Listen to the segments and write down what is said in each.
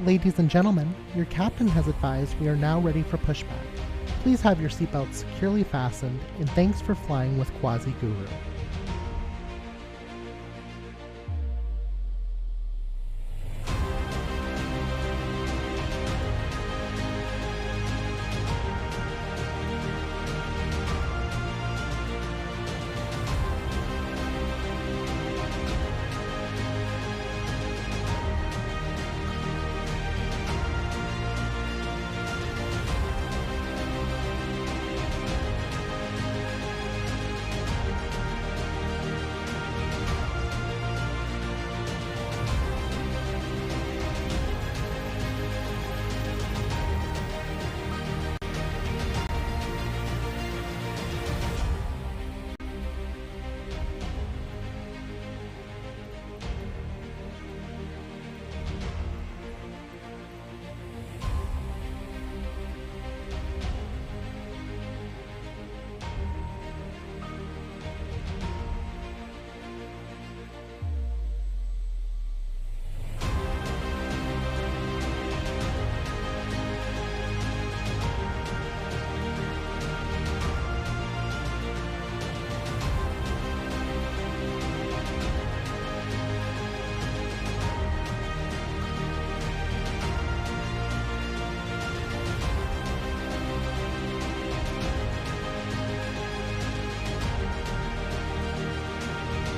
Ladies and gentlemen, your captain has advised we are now ready for pushback. Please have your seatbelts securely fastened, and thanks for flying with Quasi Guru.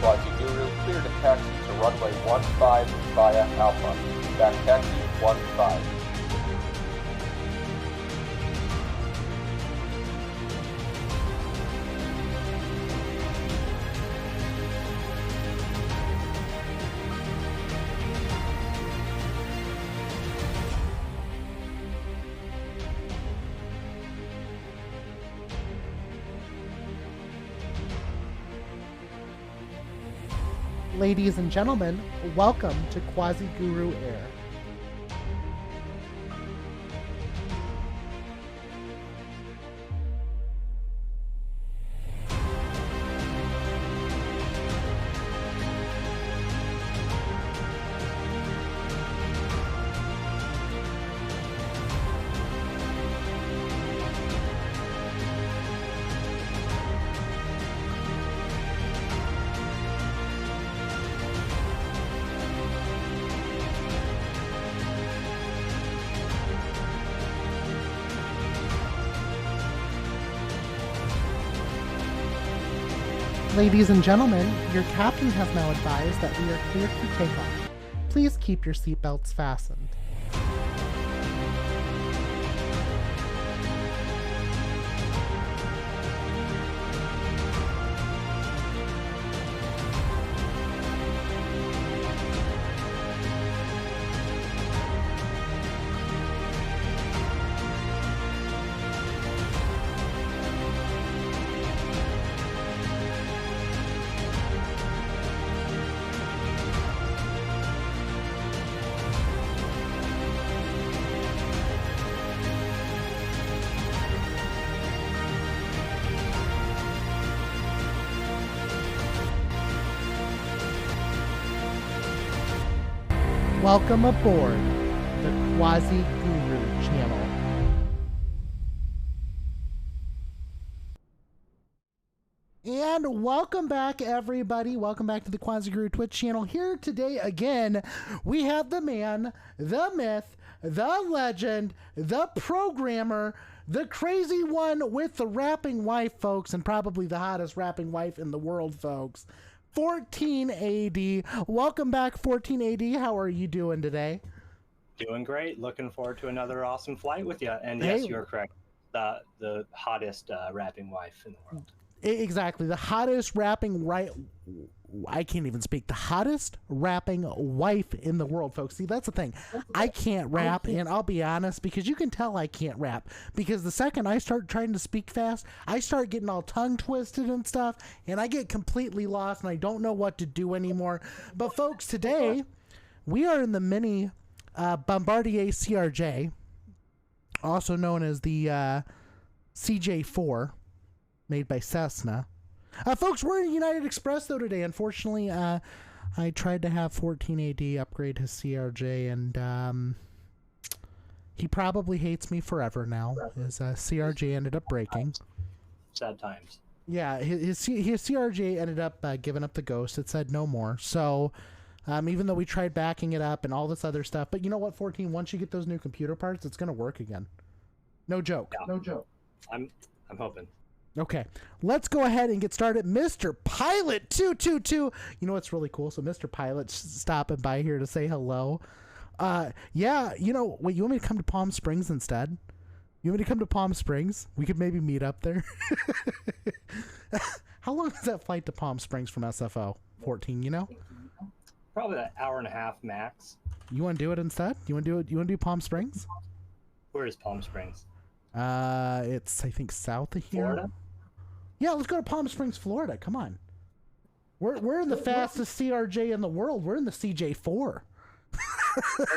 Quasi Guru cleared a taxi to runway 15 via Alpha. Back taxi 15. Ladies and gentlemen, welcome to Quasi Guru Air. Ladies and gentlemen, your captain has now advised that we are cleared for takeoff. Please keep your seatbelts fastened. Welcome aboard the Quasi Guru channel. And welcome back, everybody. Welcome back to the Quasi Guru Twitch channel. Here today again, we have the man, the myth, the legend, the programmer, the crazy one with the rapping wife, folks, and probably the hottest rapping wife in the world, folks. 14 AD. Welcome back, 14 AD. How are you doing today? Doing great. Looking forward to another awesome flight with you. And Hey. yes, you're correct. The hottest rapping wife in the world. Exactly. The hottest rapping I can't even speak. The hottest rapping wife in the world, folks. See, that's the thing. I can't rap, and I'll be honest, because you can tell I can't rap. Because the second I start trying to speak fast, I start getting all tongue twisted and stuff, and I get completely lost, and I don't know what to do anymore. But folks, today we are in the mini Bombardier CRJ, also known as the CJ4, made by Cessna. Folks, we're in United Express, though, today. Unfortunately, I tried to have 14AD upgrade his CRJ, and He probably hates me forever now. His CRJ ended up breaking. Sad times. Yeah, his CRJ ended up giving up the ghost. It said no more. So, even though we tried backing it up and all this other stuff, but you know what, 14? Once you get those new computer parts, it's gonna work again. No joke. Yeah. No joke. I'm hoping. Okay, let's go ahead and get started. Mr. Pilot 222. You know what's really cool? So Mr. Pilot's stopping by here to say hello. Yeah, you know, wait, you want me to come to Palm Springs instead? You want me to come to Palm Springs? We could maybe meet up there. How long is that flight to Palm Springs from SFO? 14, you know? Probably an hour and a half max. You want to do it instead? You want to do Palm Springs? Where is Palm Springs? It's, I think, south of here. Florida? Yeah, let's go to Palm Springs, Florida. Come on. We're in the fastest CRJ in the world. We're in the CJ4. We're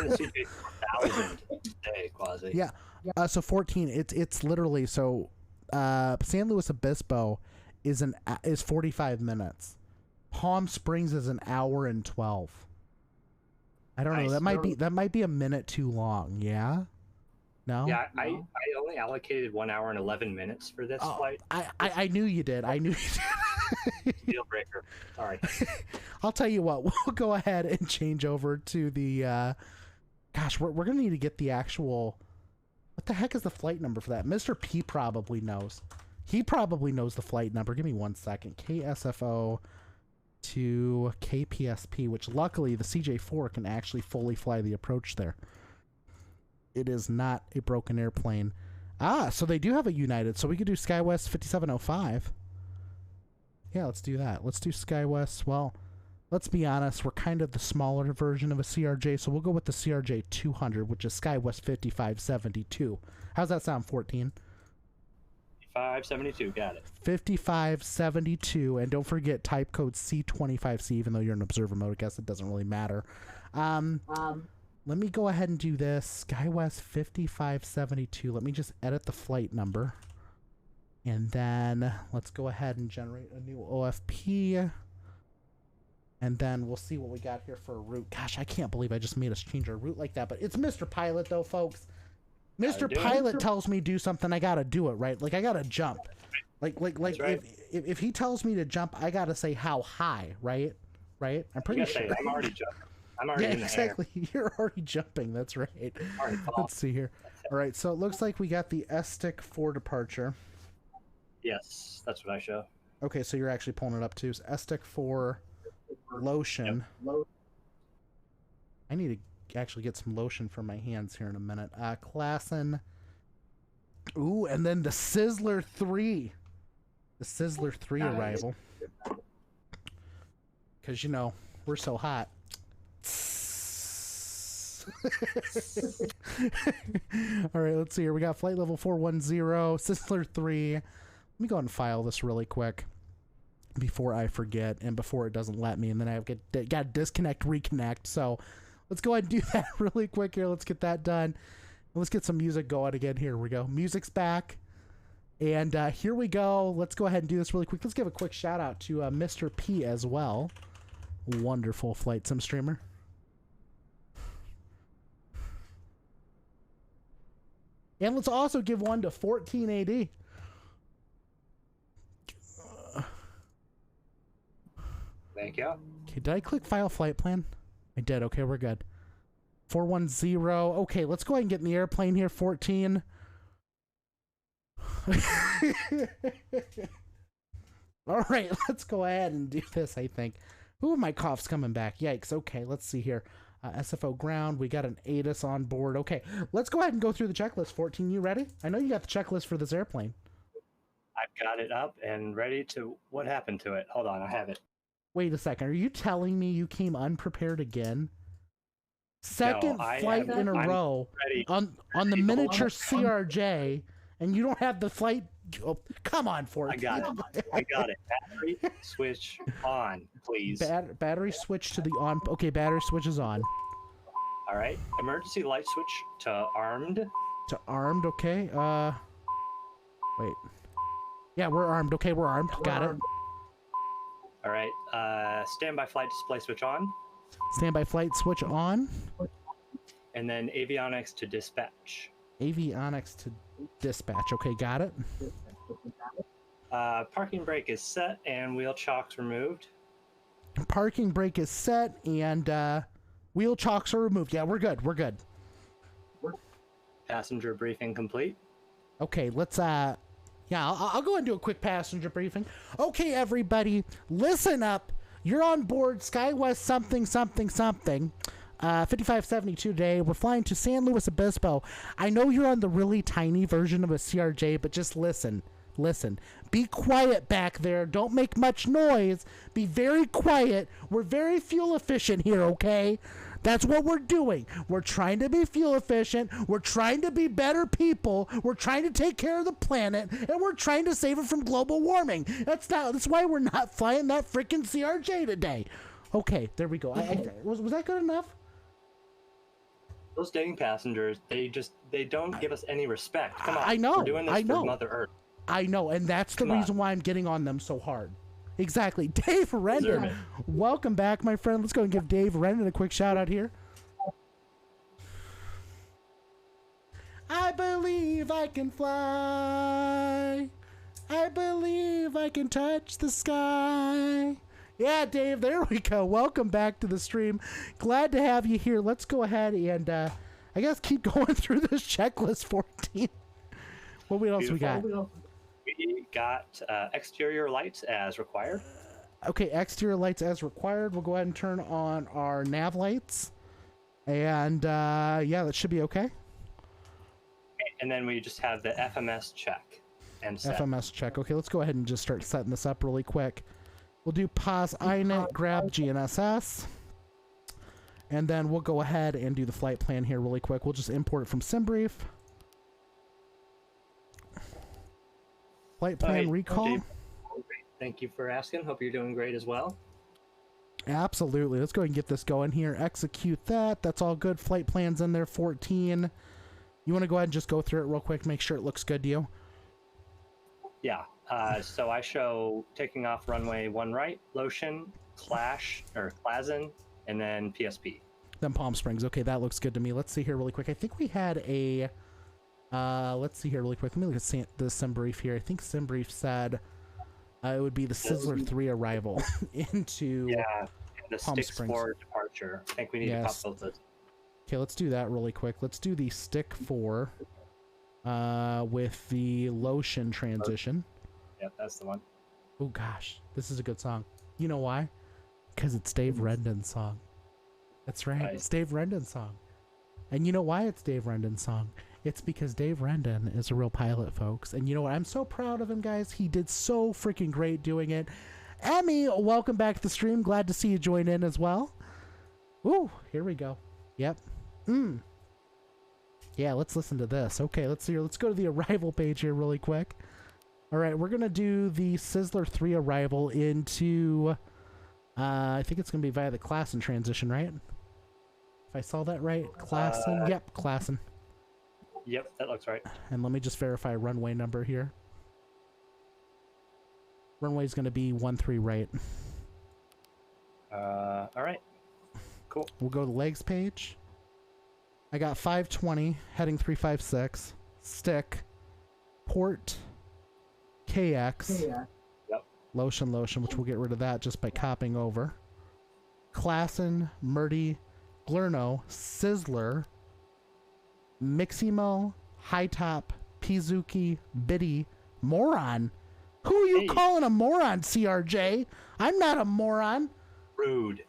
in the CJ4000 today, quasi. Yeah. So 14. It's literally so. San Luis Obispo is 45 minutes. Palm Springs is an hour and 12. I don't know. That might be a minute too long. Yeah. No. Yeah, I only allocated 1 hour and 11 minutes for this flight. I knew you did. I knew you did. Deal breaker. Sorry. I'll tell you what. We'll go ahead and change over to the. Gosh, we're gonna need to get the actual. What the heck is the flight number for that? Mr. P probably knows. He probably knows the flight number. Give me 1 second. KSFO to KPSP, which luckily the CJ4 can actually fully fly the approach there. It is not a broken airplane. So they do have a United, so we could do SkyWest 5705. Yeah, let's do that. Let's do SkyWest. Well, let's be honest, we're kind of the smaller version of a CRJ, so we'll go with the CRJ 200, which is SkyWest 5572. How's that sound, 14? 5572, got it. 5572, and don't forget type code C25C, even though you're in observer mode. I guess it doesn't really matter. Let me go ahead and do this. SkyWest 5572. Let me just edit the flight number. And then let's go ahead and generate a new OFP. And then we'll see what we got here for a route. Gosh, I can't believe I just made us change our route like that. But it's Mr. Pilot, though, folks. Mr. Pilot tells me do something, I gotta do it, right? Like, I gotta jump. Like right. if he tells me to jump, I gotta say how high, right? Right? I'm pretty sure. I'm already jumping. I'm already in the exactly. Air. You're already jumping. That's right. Let's see here. All right. So it looks like we got the S-stick for departure. Yes, that's what I show. Okay, so you're actually pulling it up too. So S-stick for lotion. Yep. I need to actually get some lotion for my hands here in a minute. Klassen. Ooh, and then the Sizzler 3. The Sizzler 3 arrival. Because, you know, we're so hot. All right, let's see here. We got flight level 410, Sizzler 3. Let me go ahead and file this really quick before I forget and before it doesn't let me, and then I've got to disconnect, reconnect. So let's go ahead and do that really quick here. Let's get that done. Let's get some music going again. Here we go. Music's back. And here we go. Let's go ahead and do this really quick. Let's give a quick shout out to Mr. P as well. Wonderful flight sim streamer. And let's also give one to 14 AD. Thank you. Okay, did I click file flight plan? I did. Okay, we're good. 410. Okay, let's go ahead and get in the airplane here. 14. All right, let's go ahead and do this, I think. Ooh, my cough's coming back. Yikes. Okay, let's see here. SFO ground. We got an ATIS on board. Okay, let's go ahead and go through the checklist. 14, you ready? I know you got the checklist for this airplane. I've got it up and ready to... What happened to it? Hold on, I have it. Wait a second. Are you telling me you came unprepared again? Second flight in a row on the miniature CRJ, and you don't have the flight... Oh, come on, 14. I got it. I got it. Battery switch on, please. Battery switch to the on. Okay, battery switch is on. All right. Emergency light switch to armed. To armed, okay. Wait. Yeah, we're armed. Okay, we're armed. Got it. All right. Standby flight display switch on. Standby flight switch on. and then avionics to dispatch. Avionics to dispatch. Okay, got it. Parking brake is set and wheel chocks removed. Parking brake is set and wheel chocks are removed. Yeah, we're good. We're good. Passenger briefing complete. Okay, let's yeah, I'll go and do a quick passenger briefing. Okay, everybody, listen up. You're on board SkyWest something something something. 5572 today. We're flying to San Luis Obispo. I know you're on the really tiny version of a CRJ, but just listen. Listen. Be quiet back there. Don't make much noise. Be very quiet. We're very fuel efficient here, okay? That's what we're doing. We're trying to be fuel efficient. We're trying to be better people. We're trying to take care of the planet, and we're trying to save it from global warming. That's why we're not flying that freaking CRJ today. Okay, there we go. Was that good enough? Those dating passengers, they don't give us any respect. Come on, I know. We're doing this for Mother Earth. I know, and that's the reason why I'm getting on them so hard. Exactly. Dave Rendon, welcome back, my friend. Let's go and give Dave Rendon a quick shout out here. I believe I can fly. I believe I can touch the sky. Yeah, Dave, there we go. Welcome back to the stream. Glad to have you here. Let's go ahead and, I guess, keep going through this checklist, 14. What else we got? We got exterior lights as required. Okay, exterior lights as required. We'll go ahead and turn on our nav lights. And, yeah, that should be okay. And then we just have the FMS check and set. FMS check. Okay, let's go ahead and just start setting this up really quick. We'll do pause INET, grab GNSS. And then we'll go ahead and do the flight plan here really quick. We'll just import it from SimBrief. Flight plan recall. Thank you for asking. Hope you're doing great as well. Absolutely. Let's go ahead and get this going here. Execute that. That's all good. Flight plan's in there, 14. You want to go ahead and just go through it real quick, make sure it looks good to you? Yeah. So I show taking off runway 1 right, Lotion, Clazen, and then PSP. Then Palm Springs. Okay, that looks good to me. Let's see here really quick. I think we had a... let's see here really quick. Let me look at the SimBrief here. I think SimBrief said it would be the Sizzler 3 arrival into the Palm Sticks Springs. 4 departure. I think we need to pop both those. Okay, let's do that really quick. Let's do the Stick 4 with the Lotion transition. Yep, that's the one. Oh gosh, this is a good song. You know why? Because it's Dave Rendon's song. That's right, It's Dave Rendon's song. And you know why it's Dave Rendon's song? It's because Dave Rendon is a real pilot, folks. And you know what? I'm so proud of him, guys. He did so freaking great doing it. Emmy, welcome back to the stream. Glad to see you join in as well. Ooh, here we go. Yep. Yeah, let's listen to this. Okay, let's see here. Let's go to the arrival page here really quick. All right, we're going to do the Sizzler 3 arrival into, I think it's going to be via the Classen transition, right? If I saw that right. Classen. Yep, Classen. Yep, that looks right. And let me just verify runway number here. Runway's going to be 13 right. All right. Cool. We'll go to the legs page. I got 520, heading 356. Stick. Port. KX. Yep. Lotion, which we'll get rid of that just by copying over. Classen, Murdy, Glerno, Sizzler, Miximo, High Top, Pizuki, Biddy, Moron. Who are you calling a moron, CRJ? I'm not a moron. Rude.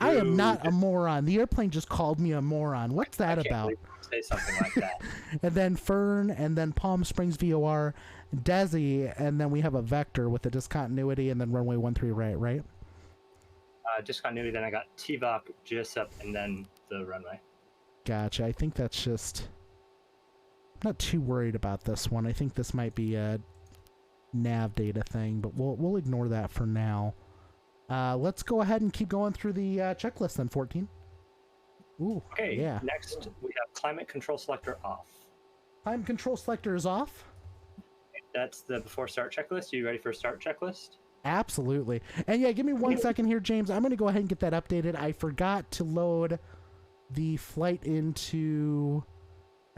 I am not a moron. The airplane just called me a moron. What's that about? Say something like that. And then Fern, and then Palm Springs VOR, Desi, and then we have a vector with the discontinuity, and then runway 13 right? Discontinuity, then I got TVOC, GSUP, and then the runway. Gotcha. I think that's just... I'm not too worried about this one. I think this might be a nav data thing, but we'll ignore that for now. Let's go ahead and keep going through the checklist then, 14. Ooh, okay, yeah. Next we have climate control selector off. Climate control selector is off? That's the before start checklist. Are you ready for start checklist? Absolutely. And yeah, give me 1 second here, James. I'm going to go ahead and get that updated. I forgot to load the flight into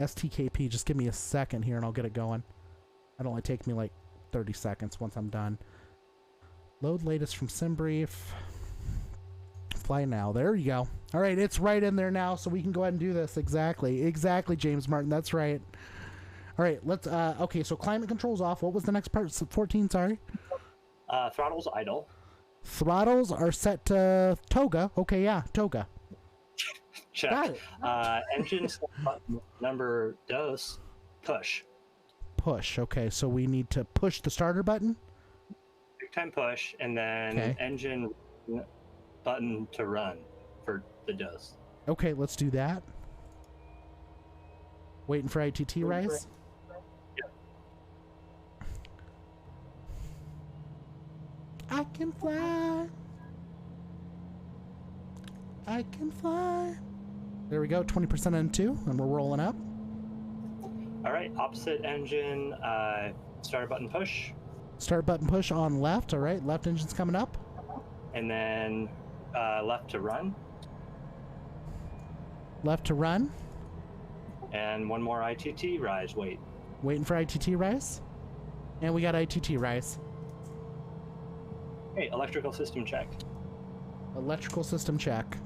STKP. Just give me a second here and I'll get it going. It'll only take me like 30 seconds once I'm done. Load latest from SimBrief. Fly now. There you go. All right, it's right in there now, so we can go ahead and do this. Exactly, James Martin. That's right. All right, let's. Okay, so climate control's off. What was the next part? 14. Sorry. Throttle's idle. Throttles are set to toga. Okay, yeah, toga. Check. Got it. Engine button number dos push. Push. Okay, so we need to push the starter button. Big time push, and then engine button to run for the dos. Okay, let's do that. Waiting for ITT rise. Yep. I can fly. I can fly. There we go. 20% in 2, and we're rolling up. All right, opposite engine, starter button push. Start button push on left. All right, left engine's coming up. And then left to run. Left to run. And one more ITT rise. Waiting for ITT rise. And we got ITT rise. Hey, electrical system check. Electrical system check.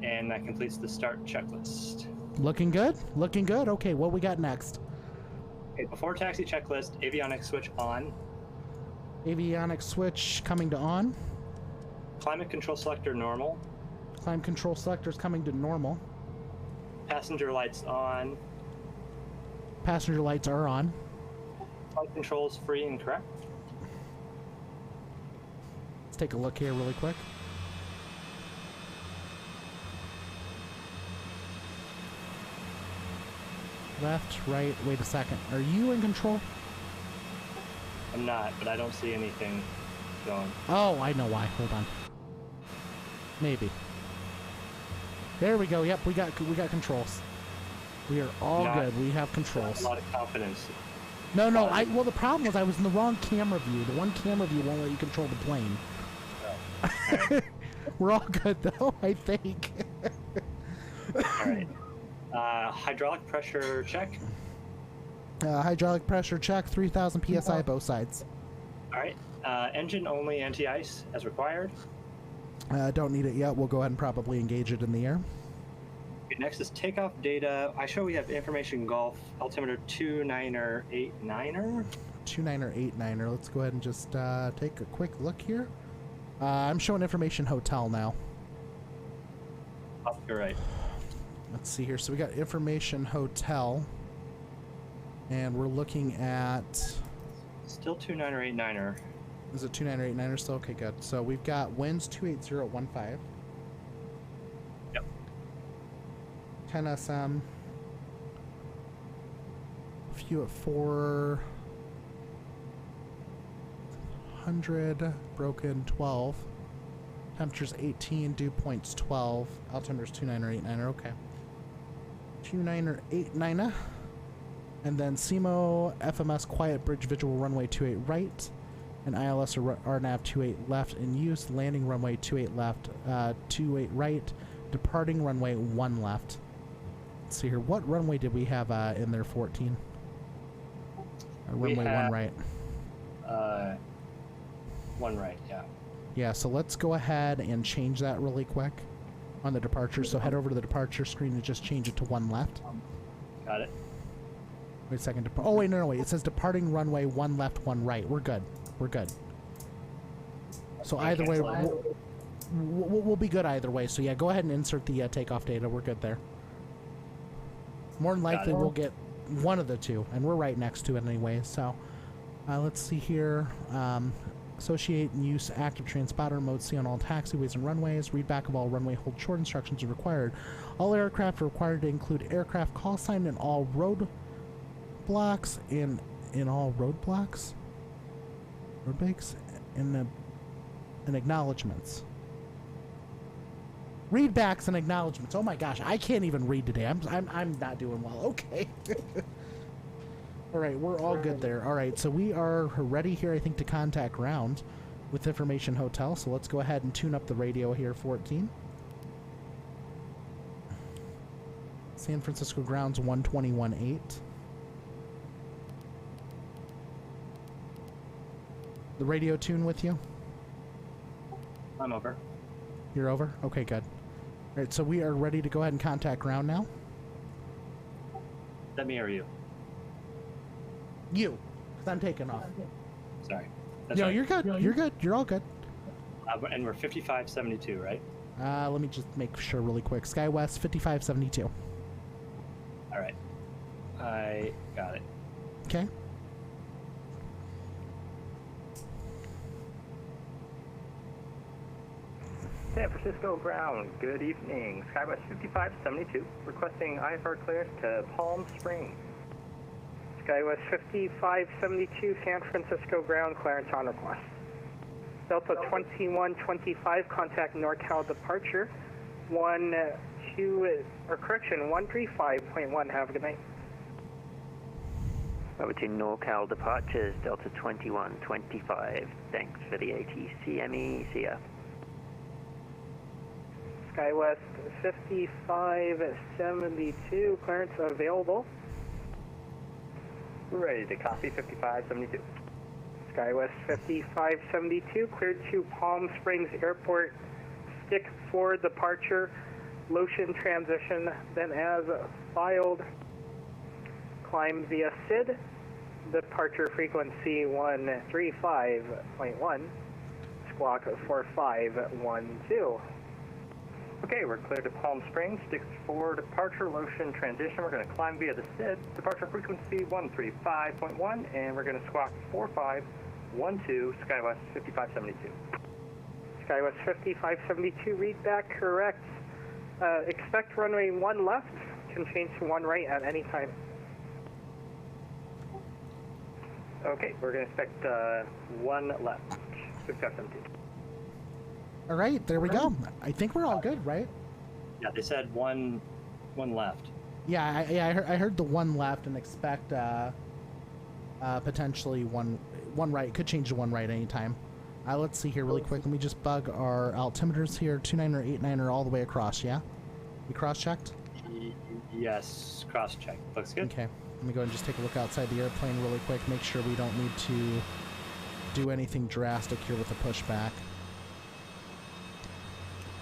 And that completes the start checklist. Looking good. Looking good. Okay, what we got next? Okay, before taxi checklist, avionics switch on. Avionics switch coming to on. Climate control selector normal. Climate control selector's coming to normal. Passenger lights on. Passenger lights are on. Flight controls free and correct. Let's take a look here really quick. Left, right, wait a second. Are you in control? I'm not, but I don't see anything going. Oh, I know why. Hold on. Maybe. There we go. Yep, we got controls. We are all good. We have controls. A lot of confidence. No. Well, the problem was I was in the wrong camera view. The one camera view won't let you control the plane. Oh. We're all good though, I think. All right. Hydraulic pressure check. Hydraulic pressure check. 3,000 psi both sides. All right. Engine only anti-ice as required. Don't need it yet. We'll go ahead and probably engage it in the air. Okay, next is takeoff data. I show we have information Gulf altimeter 29er89er. 29er89er. Let's go ahead and just take a quick look here. I'm showing information hotel now. Oh, you're right. Let's see here. So we got information hotel, and we're looking at. Still 29er89er. Is it 29er89er still? Okay, good. So we've got winds 28015. Yep. 10 SM. Few at 400. Broken 12. Temperature's 18. Dew point's 12. Altimeter's 29er89er. Okay. 29er89er. And then SEMO FMS quiet bridge visual runway 28 right. And ILS or RNAV 28 left in use. Landing runway 28 left, 28 right. Departing runway 1 left. Let's see here. What runway did we have in there? 14. Runway 1 right. 1 right. Yeah. Yeah. So let's go ahead and change that really quick on the departure. So head over to the departure screen and just change it to 1 left. Got it. Wait a second. Oh wait, no, wait. It says departing runway 1 left, 1 right. We're good. We're good. So either way, we'll be good either way. So yeah, go ahead and insert the takeoff data. We're good there. More than likely, we'll get one of the two, and we're right next to it anyway. So let's see here. Associate and use active transponder mode C on all taxiways and runways. Read back of all runway hold short instructions are required. All aircraft are required to include aircraft call sign in all road blocks in all roadblocks. Roadbakes and acknowledgements. Readbacks and acknowledgements. Oh my gosh, I can't even read today. I'm not doing well. Okay. All right, we're all good there. All right, so we are ready here, I think, to contact ground with information hotel. So let's go ahead and tune up the radio here, 14. San Francisco grounds 121.8. The radio tune with you? I'm over. You're over? Okay, good. All right, so we are ready to go ahead and contact ground now. Is that me or you? You, because I'm taking off. Sorry. That's No, right. you're good. You're good. You're all good. And we're 5572, right? Let me just make sure really quick. SkyWest 5572. All right. I got it. Okay. San Francisco ground, good evening. SkyWest 5572, requesting IFR clearance to Palm Springs. SkyWest 5572, San Francisco ground, clearance on request. Delta 2125, contact NorCal departure. 135.1, have a good night. Over to NorCal departures, Delta 2125. Thanks for the ATCME. See ya. SkyWest 5572, clearance available. Ready to copy 5572. SkyWest 5572, cleared to Palm Springs Airport. Stick for departure, Lotion transition, then as filed. Climb via SID, departure frequency 135.1, squawk 4512. Okay, we're clear to Palm Springs. Stick for departure, Lotion transition. We're going to climb via the SID, departure frequency 135.1, and we're going to squawk 4512, SkyWest 5572. SkyWest 5572, read back correct. Expect runway 1 left, can change to 1 right at any time. Okay, we're going to expect 1 left, 5572. All right, there we go. I think we're all good, right? Yeah, they said one left. Yeah, I heard the 1 left and expect potentially one right. Could change to 1 right anytime. Let's see here really quick. Let me just bug our altimeters here. 29er, 89er, all the way across. Yeah, we cross-checked. Yes, cross-check. Looks good. Okay, let me go and just take a look outside the airplane really quick. Make sure we don't need to do anything drastic here with the pushback.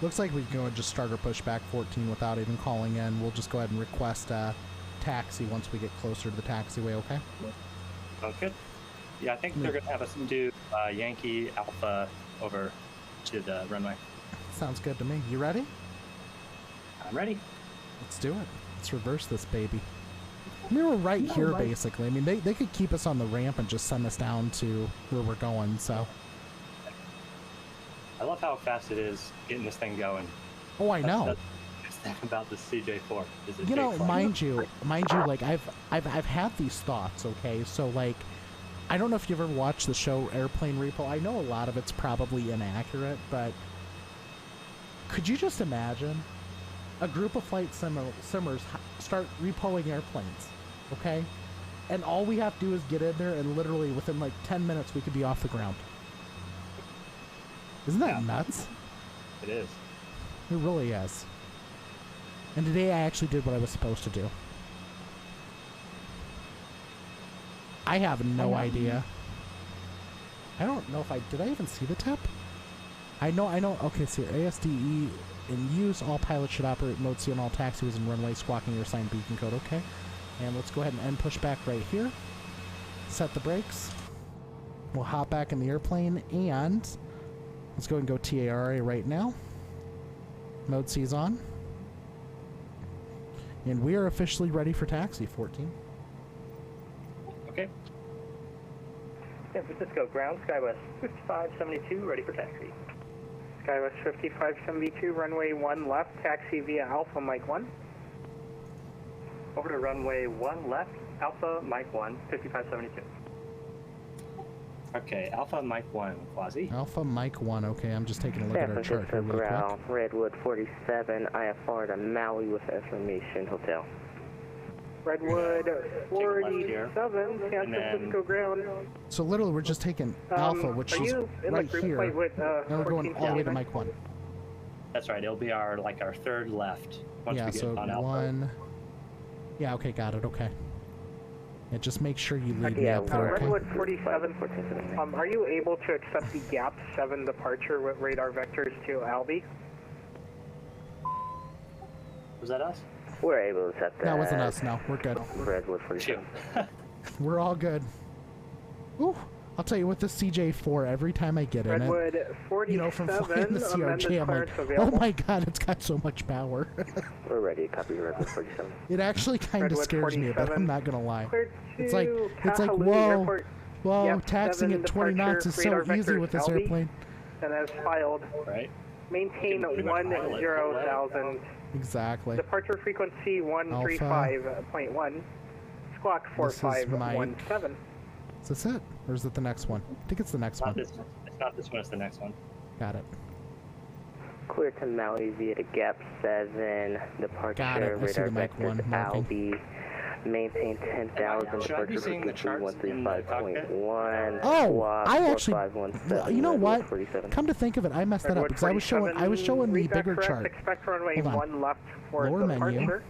Looks like we can go and just start our pushback 14 without even calling in. We'll just go ahead and request a taxi once we get closer to the taxiway, okay? Sounds good. Yeah, I think they're going to have us do Yankee Alpha over to the runway. Sounds good to me. You ready? I'm ready. Let's do it. Let's reverse this baby. I mean, we're right here, basically. I mean, they could keep us on the ramp and just send us down to where we're going, so... I love how fast it is getting this thing going. Oh, I know. That's the best thing about the CJ4. Is it You know, big fun. mind you, like I've had these thoughts. Okay, so like, I don't know if you've ever watched the show Airplane Repo. I know a lot of it's probably inaccurate, but could you just imagine a group of flight simmers start repoing airplanes? Okay, and all we have to do is get in there, and literally within like 10 minutes we could be off the ground. Isn't that nuts? It is. It really is. And today I actually did what I was supposed to do. I have no idea. I don't know if did I even see the tip? I know, okay, so ASDE in use, all pilots should operate mode C on all taxiways and runways, squawking your assigned beacon code, okay? And let's go ahead and end pushback right here. Set the brakes. We'll hop back in the airplane and let's go and go TARA right now. Mode C is on. And we are officially ready for taxi, 14. Okay. San Francisco ground, SkyWest 5572, ready for taxi. SkyWest 5572, runway 1 left, taxi via Alpha Mike 1. Over to runway 1 left, Alpha Mike 1, 5572. Okay, Alpha Mike 1, Quasi. Alpha Mike 1, okay, I'm just taking a look at our chart here really quick. Redwood 47, IFR to Maui with affirmation hotel. Redwood 47, San Francisco ground. So literally we're just taking Alpha, which is right here, and we're going all the way to Mike 1. That's right, it'll be our third left once Yeah, we get so on Alpha. 1, Yeah, okay, got it, okay. Yeah, just make sure you lead me Yeah, up there, okay? Redwood 47, are you able to accept the gap 7 departure with radar vectors to Albie? Was that us? We're able to set that. That wasn't us, no. We're good. Redwood 47. We're all good. Ooh, I'll tell you what, this CJ4, every time I get in Redwood it, 47, you know, from flying the CRJ, I'm like, oh my god, it's got so much power. We're ready. Copy Redwood 47. It actually kind of Redwood scares me, but 47, I'm not gonna lie. Cleared It's like, to whoa, Kahului whoa, Yep, taxing 7 at 20 knots is so departure, easy radar with this vectors, airplane. And as filed, Right. maintain You can pretty much pilot it. 10,000. Exactly. Departure frequency 135.1. Squawk This is Mike. 4517. Is this it? Or is it the next one? I think it's the next Not one. this. It's not this one. It's the next one. Got it. Clear to Maui via the gap 7. Departure Got it. I see radar the Mike vectors 1 marking. Albie. Maintain 10,000. Should I be Departure seeing the frequency charts in the cockpit? 135.1. Oh, Squawk I actually, 4517. you know Redwood what? 47. Come to think of it, I messed that up Redwood because I was showing the read that bigger correct. chart. Expect runway Hold on. 1 left for Lower departure. menu.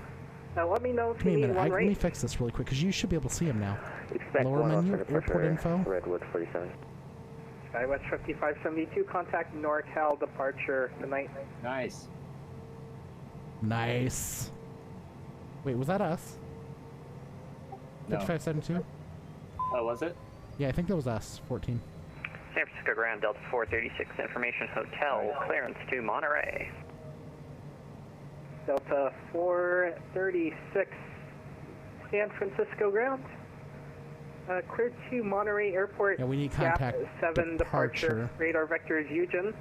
Now let me know if Give me you a need minute. one Let me right. fix this really quick because you should be able to see them now. Expect Lower 1 left menu, for airport departure, info. Redwood 47. SkyWest 5572, contact NorCal departure tonight. Nice. Nice. Wait, was that us? No. 5572? Oh, was it? Yeah, I think that was us. 14. San Francisco Ground Delta 436 Information Hotel, clearance to Monterey. Delta 436, San Francisco ground. Cleared to Monterey Airport. Yeah, we need Gap contact 7 departure. Radar vectors Eugen.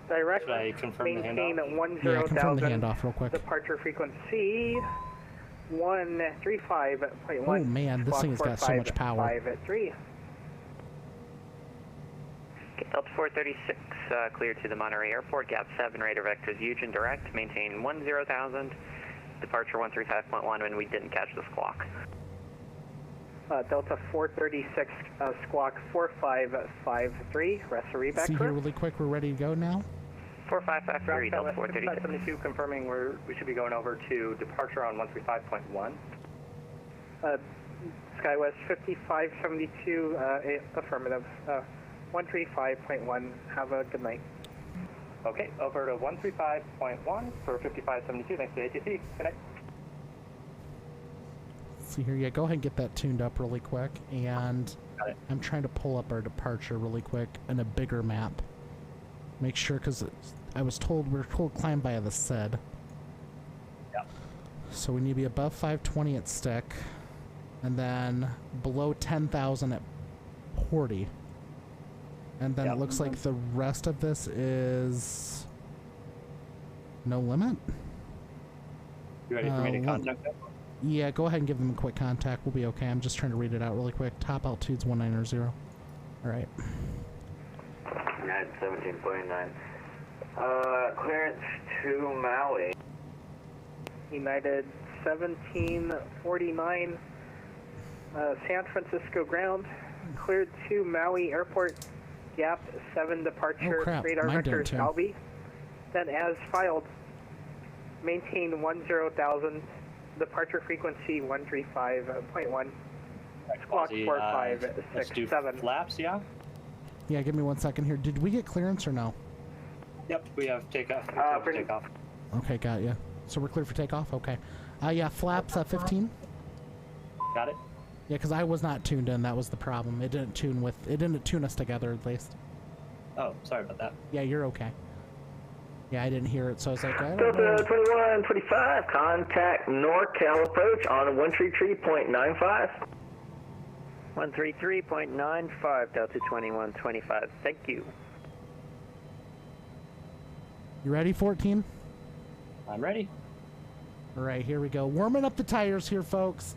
Direct. Should I confirm the maintain handoff? Yeah, confirm the 10,000. handoff real quick. Departure frequency 135.1. Oh man, this thing has got so much power. 5-3. Delta 436, clear to the Monterey Airport, gap 7, radar vectors Eugen direct, maintain 10,000, departure 135.1, and we didn't catch the squawk. Delta 436, squawk 4553, rest of reback See here crew. really quick, we're ready to go now. 4553, Delta 436. 72 confirming we should be going over to departure on 135.1. SkyWest 5572, affirmative. 135.1, have a good night. Okay, over to 135.1 for 5572. Thanks to ATC. Good night. See here, yeah, go ahead and get that tuned up really quick. And Got it. I'm trying to pull up our departure really quick in a bigger map. Make sure, because we were told climb via the SED. Yep. So we need to be above 520 at stick, and then below 10,000 at Porty. And then Yep. it looks like the rest of this is no limit. You ready for me to one- contact them? Yeah, go ahead and give them a quick contact. We'll be okay. I'm just trying to read it out really quick. Top altitude's 190. All right. United 17.9. Clearance to Maui. United 1749, San Francisco ground, cleared to Maui Airport, gap 7 departure, Oh, crap. radar Mine didn't vectors tune. Albie. Then as filed, maintain 10,000, departure frequency 135.1, squawk Quasi, let's do 4567. flaps, yeah? Yeah, give me 1 second here. Did we get clearance or no? Yep, we have takeoff. We have takeoff. Okay, got you. So we're clear for takeoff? Okay. Yeah, flaps 15. Got it? Yeah, because I was not tuned in. That was the problem. It didn't tune us together at least. Oh, sorry about that. Yeah, you're okay. Yeah, I didn't hear it, so I was like, I don't know. Delta 2125, contact NorCal approach on 133.95. 133.95, Delta 2125. Thank you. You ready, 14? I'm ready. All right, here we go. Warming up the tires here, folks.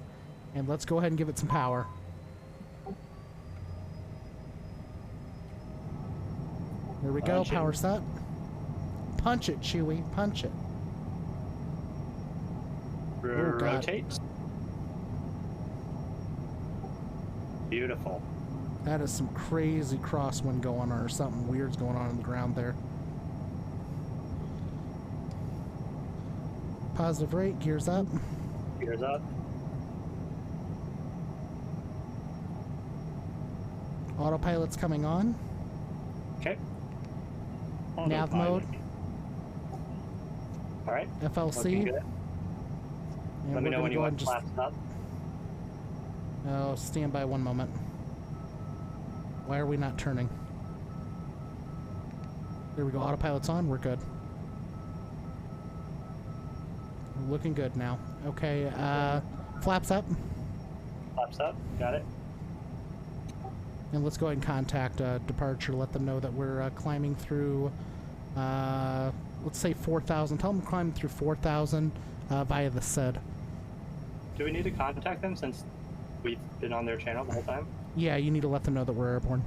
And let's go ahead and give it some power. Here we go, Punch it. power set. Punch it, Chewie, punch it. Oh, God. Rotate. Beautiful. That is some crazy crosswind going on, or something weird's going on in the ground there. Positive rate, gears up. Simulators up. Autopilot's coming on. Okay. Nav mode. All right. FLC. Looking good. And Let me we're know when gonna you go want and flaps up. Oh, stand by one moment. Why are we not turning? There we go. Autopilot's on. We're good. We're looking good now. Okay. Flaps up. Flaps up. Got it. And let's go ahead and contact departure. Let them know that we're climbing through, let's say 4,000. Tell them we're climbing through 4,000 via the SID. Do we need to contact them since we've been on their channel the whole time? Yeah, you need to let them know that we're airborne.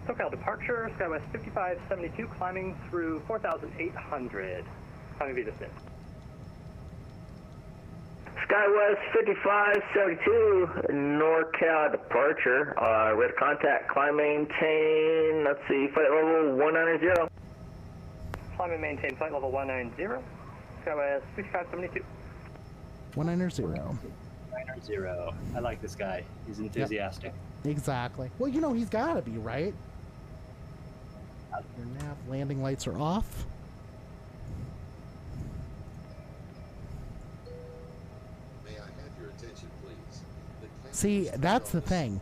SoCal departure, SkyWest 5572, climbing through 4,800. Climbing via the SID. SkyWest 5572, NorCal departure. Red contact, climb maintain, let's see, flight level 190. Climb and maintain flight level 190. SkyWest 5572. 190. 990. I like this guy. He's enthusiastic. Exactly. Well, you know, he's got to be, right? Your nav landing lights are off. See, that's the thing.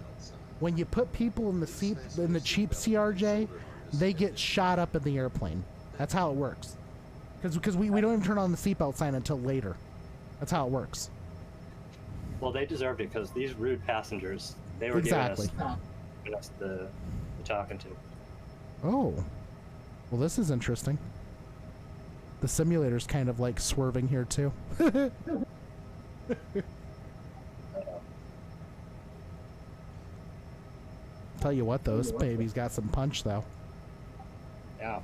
When you put people in the seat in the cheap CRJ, they get shot up in the airplane. That's how it works. Because we don't even turn on the seatbelt sign until later. That's how it works. Well, they deserved it because these rude passengers, they were giving us the talking to. Oh. Well, this is interesting. The simulator's kind of like swerving here too. Tell you what, though, this baby's got some punch, though. Yeah.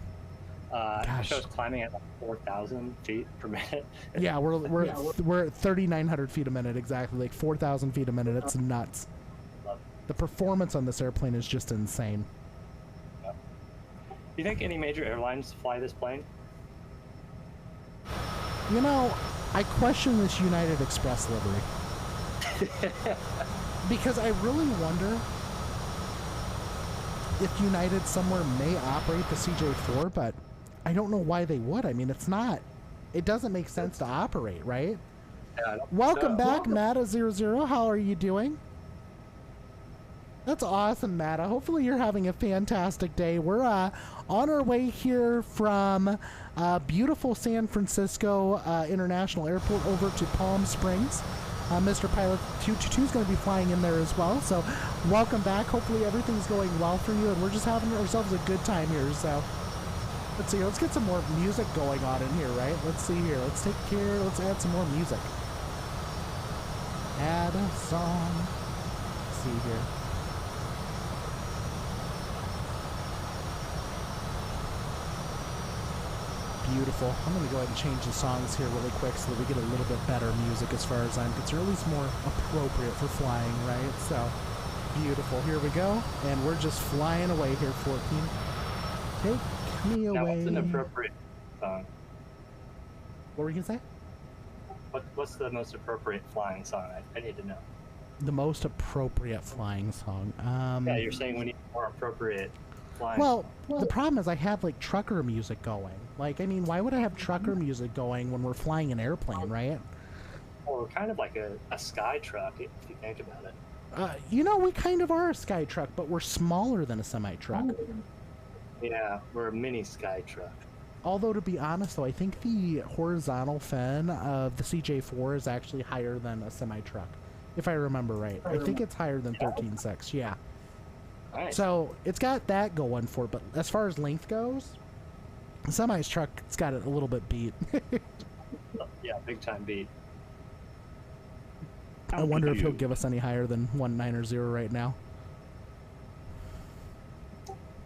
It shows climbing at like 4,000 feet per minute. Yeah, we're at 3,900 feet a minute, exactly, like 4,000 feet a minute. It's nuts. The performance on this airplane is just insane. Do you think any major airlines fly this plane? You know, I question this United Express livery. Because I really wonder if United somewhere may operate the CJ4, but I don't know why they would. I mean, it doesn't make sense to operate, right? Yeah, Welcome back, Matta00. How are you doing? That's awesome, Matta. Hopefully you're having a fantastic day. We're on our way here from beautiful San Francisco International Airport over to Palm Springs. Mr. Pilot 222 is going to be flying in there as well. So welcome back. Hopefully everything's going well for you, and we're just having ourselves a good time here. So let's see. Let's get some more music going on in here, right? Let's see here. Let's add some more music. Add a song. Let's see here. Beautiful. I'm going to go ahead and change the songs here really quick so that we get a little bit better music as far as I'm concerned, or at least more appropriate for flying, right? So, beautiful. Here we go. And we're just flying away here, 14. Take me away. Now, what's an appropriate song? What were you going to say? What's the most appropriate flying song? I need to know. The most appropriate flying song. Yeah, you're saying we need more appropriate flying. Well, the problem is I have like trucker music going. Like, I mean, why would I have trucker music going when we're flying an airplane, right? Well, we're kind of like a sky truck, if you think about it. You know, we kind of are a sky truck, but we're smaller than a semi-truck. Yeah, we're a mini sky truck. Although, to be honest, though, I think the horizontal fin of the CJ4 is actually higher than a semi-truck, if I remember right. I think it's higher than 13.6, yeah. Nice. So, it's got that going for it, but as far as length goes, the semi's truck, it's got it a little bit beat. Yeah, big time beat. I wonder if he'll give us any higher than 190 right now.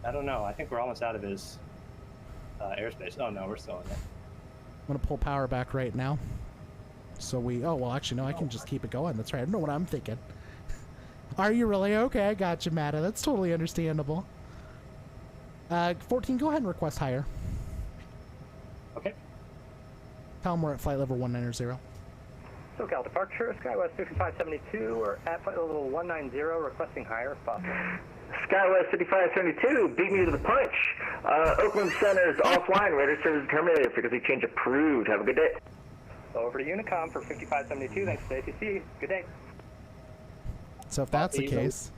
I don't know. I think we're almost out of his airspace. Oh, no, we're still in it. I'm going to pull power back right now. So oh, well, actually, no, I can just keep it going. That's right. I don't know what I'm thinking. Are you really? Okay, I got you, Matta. That's totally understandable. 14, go ahead and request higher. Okay. Tell them we're at flight level 190. SoCal departure, SkyWest 5572, we're at flight level 190, requesting higher if possible. SkyWest 5572, beat me to the punch. Oakland Center is offline. Radar service terminated. Frequency change approved. Have a good day. Over to Unicom for 5572. Thanks to ATC. Good day. So if that's the case,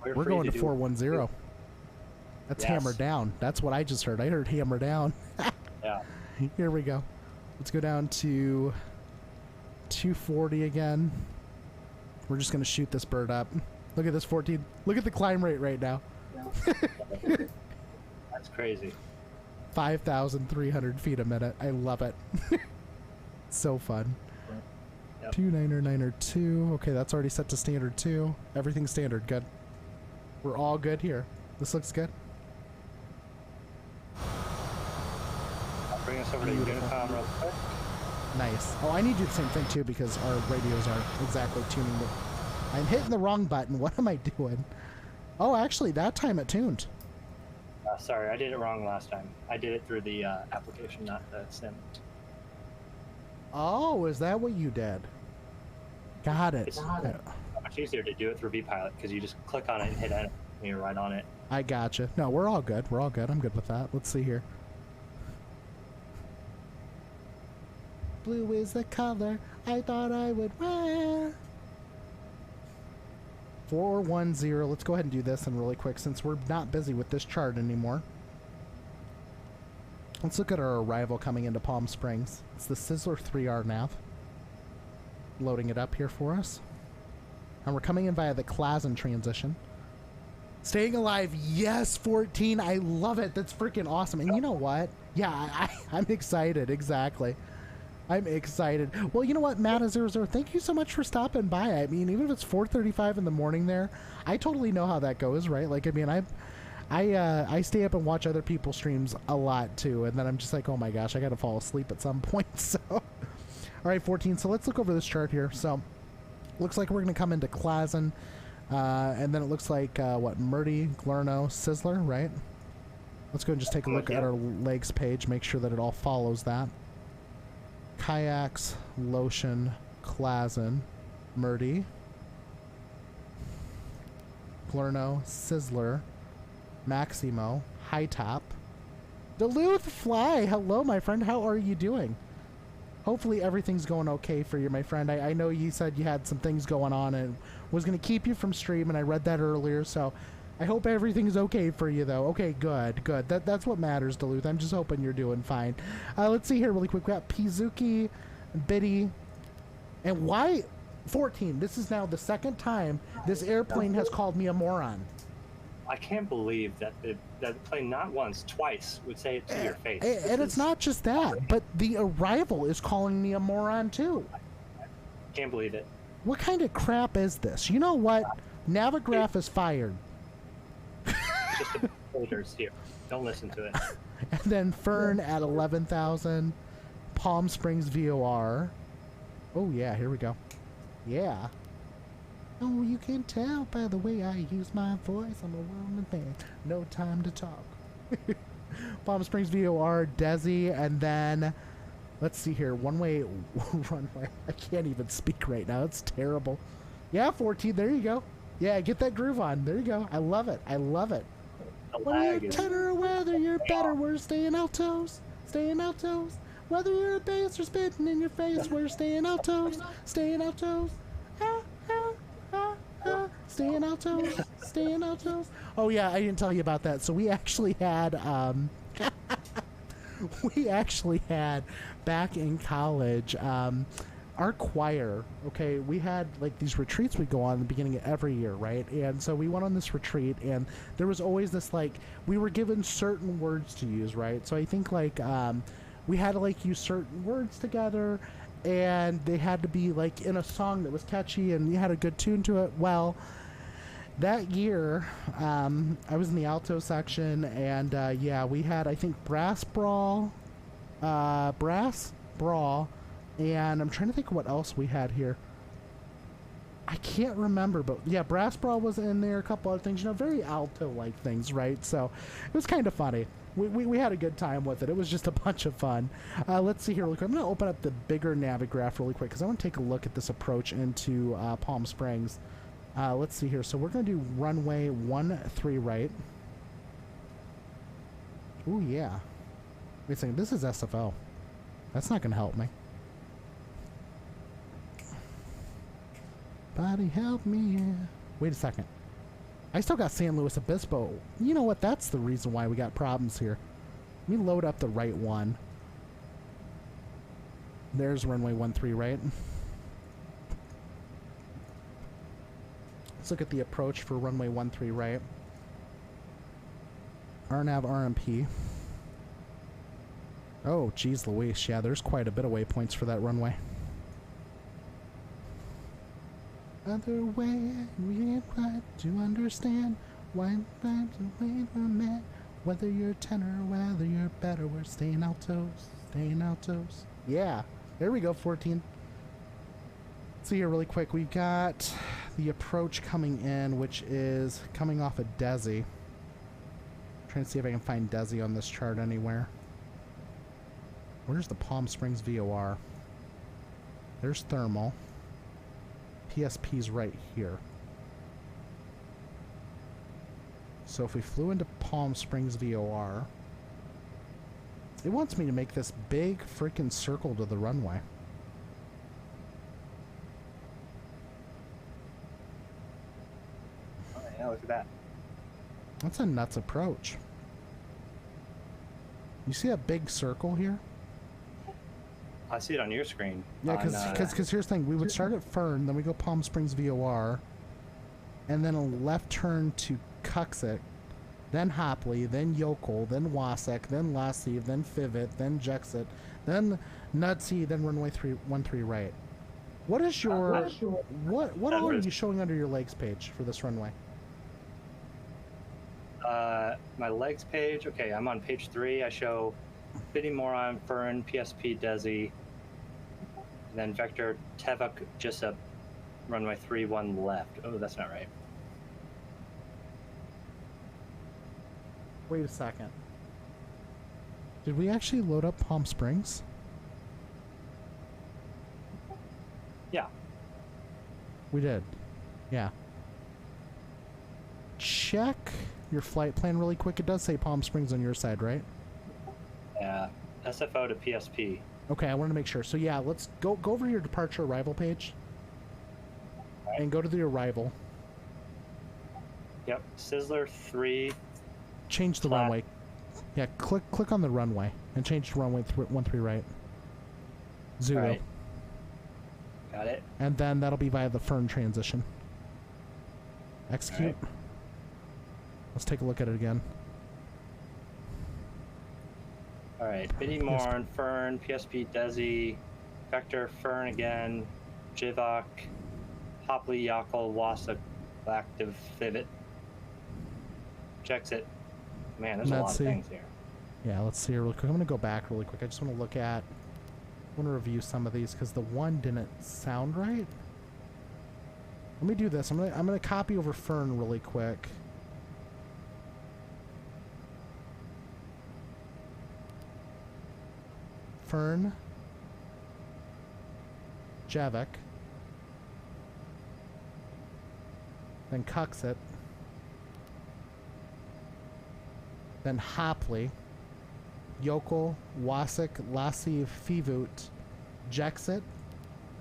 we're going to 410. That's hammer down. That's what I just heard. I heard hammer down. Yeah. Here we go. Let's go down to 240 again. We're just going to shoot this bird up. Look at this 14. Look at the climb rate right now. That's crazy. 5,300 feet a minute. I love it. So fun. Yep. 29902. Okay, that's already set to standard 2. Everything's standard. Good. We're all good here. This looks good. I'll bring us over to Unicom real quick. Nice. Oh, I need to do the same thing too because our radios aren't exactly tuning. I'm hitting the wrong button. What am I doing? Oh, actually, that time it tuned. Sorry, I did it wrong last time. I did it through the application, not the sim. Oh, is that what you did? Got it. It's much easier to do it through vPilot because you just click on it and hit enter and you're right on it. I gotcha. No, we're all good. We're all good. I'm good with that. Let's see here. Blue is the color I thought I would wear. 410. Let's go ahead and do this one really quick since we're not busy with this chart anymore. Let's look at our arrival coming into Palm Springs. It's the Sizzler 3R nav. Loading it up here for us. And we're coming in via the Klazen transition. Staying alive, yes, 14. I love it. That's freaking awesome. And you know what? Yeah, I'm excited. Exactly. I'm excited. Well, you know what, Matta00, thank you so much for stopping by. I mean, even if it's 4:35 in the morning there, I totally know how that goes, right? Like, I mean, I stay up and watch other people's streams a lot too, and then I'm just like, oh my gosh, I gotta fall asleep at some point. So, all right, 14. So let's look over this chart here. So, looks like we're gonna come into Klazen, and then it looks like what, Murdy, Glerno, Sizzler, right? Let's go and just take a look at our legs page, make sure that it all follows that. Kayaks, Lotion, Klazen, Murdy, Glerno, Sizzler, Maximo, High Top, Duluth Fly. Hello, my friend. How are you doing? Hopefully everything's going okay for you, my friend. I know you said you had some things going on and was going to keep you from stream, and I read that earlier, so I hope everything's okay for you, though. Okay, good, good. That's what matters, Duluth. I'm just hoping you're doing fine. Let's see here really quick. We got Pizuki, Biddy, and why 14? This is now the second time this airplane has called me a moron. I can't believe that the plane not once, twice would say it to your face. And it's not just that, but the arrival is calling me a moron, too. Can't believe it. What kind of crap is this? You know what? Navigraph is fired. Just the folders here. Don't listen to it. And then Fern at 11,000. Palm Springs VOR. Oh, yeah, here we go. Yeah. Oh, you can tell by the way I use my voice. I'm a woman man. No time to talk. Palm Springs VOR, Desi, and then let's see here. One-way runway. I can't even speak right now. It's terrible. Yeah, 14. There you go. Yeah, get that groove on. There you go. I love it. I love it. Whether you're tenor or whether you're better, we're staying altos. Staying altos. Whether you're a bass or spitting in your face, we're staying altos. Staying altos. Ah, ah, ah, ah. Staying altos. Staying altos. Oh, yeah, I didn't tell you about that. So we actually had, back in college, our choir, okay, we had like these retreats we go on in the beginning of every year, right? And so we went on this retreat, and there was always this, like, we were given certain words to use, right? So I think like we had to like use certain words together, and they had to be like in a song that was catchy and you had a good tune to it. Well, that year I was in the alto section, and yeah, we had, I think, Brass Brawl, and I'm trying to think of what else we had here. I can't remember, but yeah, Brass Brawl was in there, a couple other things, you know, very alto-like things, right? So it was kind of funny. we had a good time with it. It was just a bunch of fun. Let's see here really quick. I'm going to open up the bigger Navigraph really quick because I want to take a look at this approach into Palm Springs. Let's see here. So we're going to do runway 13 right. Ooh, yeah. Wait a second. This is SFO. That's not going to help me. Body help me. Wait a second. I still got San Luis Obispo. You know what? That's the reason why we got problems here. Let me load up the right one. There's runway 13 right. Let's look at the approach for runway 13 right. RNAV RMP. Oh, geez Louise. Yeah, there's quite a bit of waypoints for that runway. Other way, we ain't quite to understand why times away from man. Whether you're tenor, whether you're better, we're staying altos, staying altos. Yeah, there we go, 14. See here really quick, we got the approach coming in, which is coming off of Desi. Trying to see if I can find Desi on this chart anywhere. Where's the Palm Springs VOR? There's thermal. PSP's right here. So if we flew into Palm Springs VOR, it wants me to make this big freaking circle to the runway. Oh, yeah, look at that. That's a nuts approach. You see a big circle here? I see it on your screen. Yeah, because here's the thing. We would start at Fern, then we go Palm Springs VOR, and then a left turn to Cuxit, then Hopley, then Yokel, then Wasek, then Lassie, then Fivet, then Jexit, then Nutsy, then runway 13 right. What is your what all are you showing under your legs page for this runway? My legs page. Okay, I'm on page 3. I show Biddy Moron, Fern, PSP, Desi, and then Vector, Tevuk, Jessup, runway 31 left. Oh, that's not right. Wait a second. Did we actually load up Palm Springs? Yeah. We did. Yeah. Check your flight plan really quick. It does say Palm Springs on your side, right? Yeah. SFO to PSP. Okay, I wanted to make sure. So yeah, let's go over your departure arrival page. Right. And go to the arrival. Yep. Sizzler 3. Change the runway. Yeah, click on the runway and change to runway 13 right. Zulu. Right. Got it. And then that'll be via the Fern transition. Execute. Right. Let's take a look at it again. All right. Biddy Morn, Fern, PSP, Desi, Vector, Fern again, Jivok, Hopley, Yakel, Wasik, Active, Fivet, Jexit. Man, there's a lot of things here. Yeah, let's see here real quick. I'm going to go back really quick. I just want to look at... I want to review some of these because the one didn't sound right. Let me do this. I'm gonna copy over Fern really quick. Fern, Javik, then Cuxit, then Hopley, Yokel, Wasik, Lassie, Fivut, Jexit,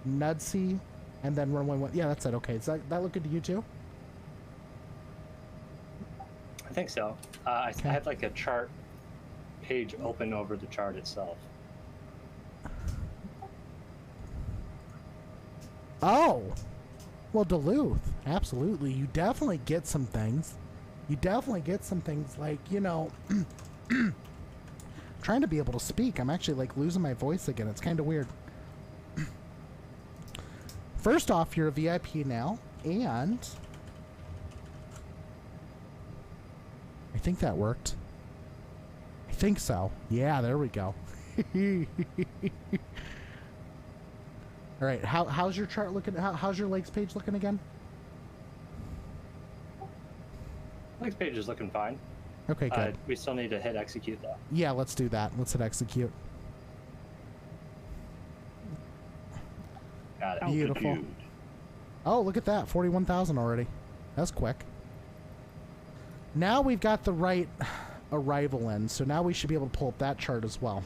Nudsy, and then runway 1. Yeah, that's it. Okay, does that look good to you too? I think so. I have like a chart page open over the chart itself. Oh, well, Duluth, absolutely. You definitely get some things. You definitely get some things like, you know, trying to be able to speak. I'm actually like losing my voice again. It's kind of weird. First off, you're a VIP now, and I think that worked. I think so. Yeah, there we go. All right, how's your chart looking? How's your legs page looking again? Legs page is looking fine. Okay, good. We still need to hit execute though. Yeah, let's do that. Let's hit execute. Got it. Beautiful. Altitude. Oh, look at that. 41,000 already. That's quick. Now we've got the right arrival in, so now we should be able to pull up that chart as well.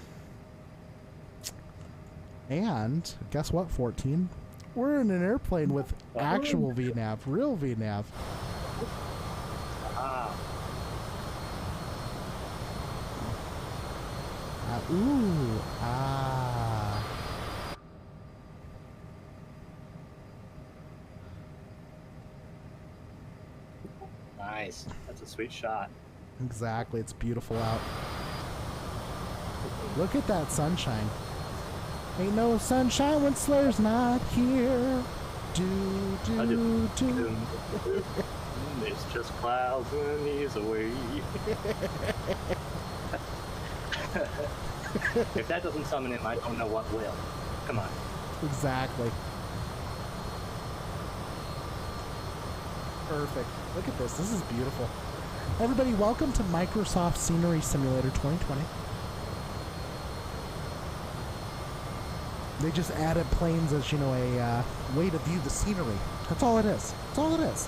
And guess what, 14? We're in an airplane with actual VNAV, real VNAV. Ooh, ah. Nice. That's a sweet shot. Exactly, it's beautiful out. Look at that sunshine. Ain't no sunshine when Slayer's not here. It's just clouds when he's away. If that doesn't summon him, I don't know what will. Come on. Exactly. Perfect. Look at this. This is beautiful. Everybody, welcome to Microsoft Scenery Simulator 2020. They just added planes as, you know, a way to view the scenery. That's all it is. That's all it is.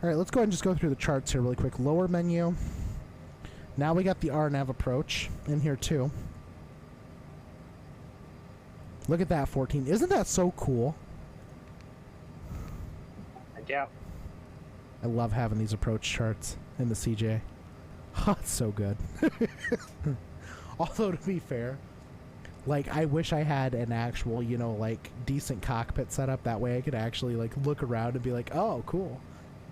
All right, let's go ahead and just go through the charts here really quick. Lower menu. Now we got the RNAV approach in here too. Look at that, 14. Isn't that so cool? Yeah. I love having these approach charts in the CJ. Oh, it's so good. Although, to be fair, like, I wish I had an actual, you know, like, decent cockpit setup. That way I could actually, like, look around and be like, oh, cool.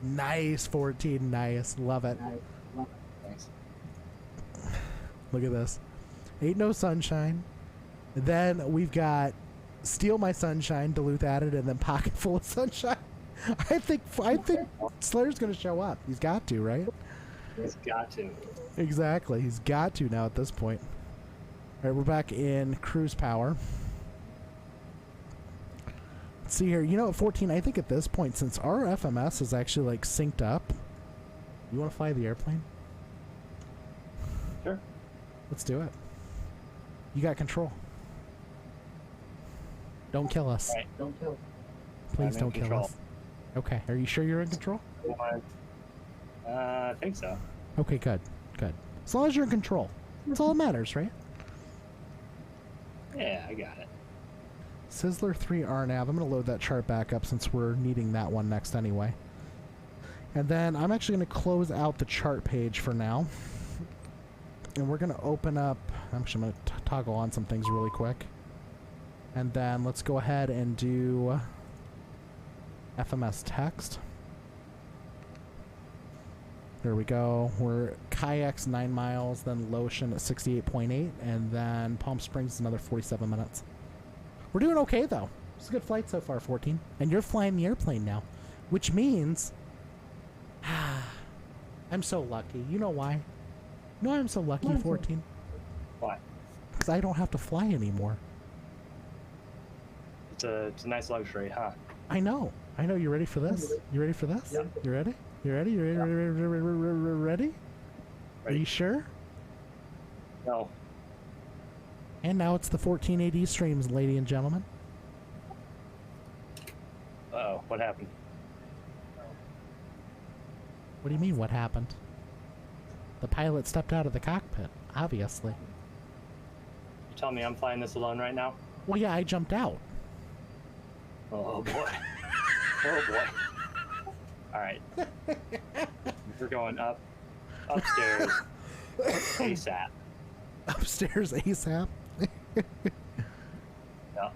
Nice, 14, nice. Love it. Thanks. Look at this. Ain't no sunshine. Then we've got Steal My Sunshine, Duluth added, and then Pocket Full of Sunshine. I think Slayer's going to show up. He's got to, right? He's got to. Exactly. He's got to now at this point. All right, we're back in cruise power. Let's see here. You know, at 14, I think at this point, since our FMS is actually, like, synced up, you want to fly the airplane? Sure. Let's do it. You got control. Don't kill us. Right. Don't kill. Please don't kill us. Okay. Are you sure you're in control? I think so. Okay, good. Good. As long as you're in control. That's all that matters, right? Yeah, I got it. Sizzler 3 RNAV. I'm going to load that chart back up since we're needing that one next anyway. And then I'm actually going to close out the chart page for now. And we're going to open up... I'm actually going to toggle on some things really quick. And then let's go ahead and do FMS text. There we go. We're kayaks 9 miles, then Lotion at 68.8, and then Palm Springs is another 47 minutes. We're doing okay though. It's a good flight so far, 14. And you're flying the airplane now, which means I'm so lucky. You know why? You know why I'm so lucky, 14? Why? Because I don't have to fly anymore. It's a nice luxury, huh? I know. I know. You ready for this? You ready for this? Yeah. You ready? You ready? You ready? Ready? Are you sure? No. And now it's the 1480 streams, ladies and gentlemen. Uh-oh, what happened? What do you mean, what happened? The pilot stepped out of the cockpit, obviously. You tell me I'm flying this alone right now? Well, yeah, I jumped out. Oh boy. Oh boy. Alright. We're going upstairs ASAP. Upstairs ASAP? Yeah.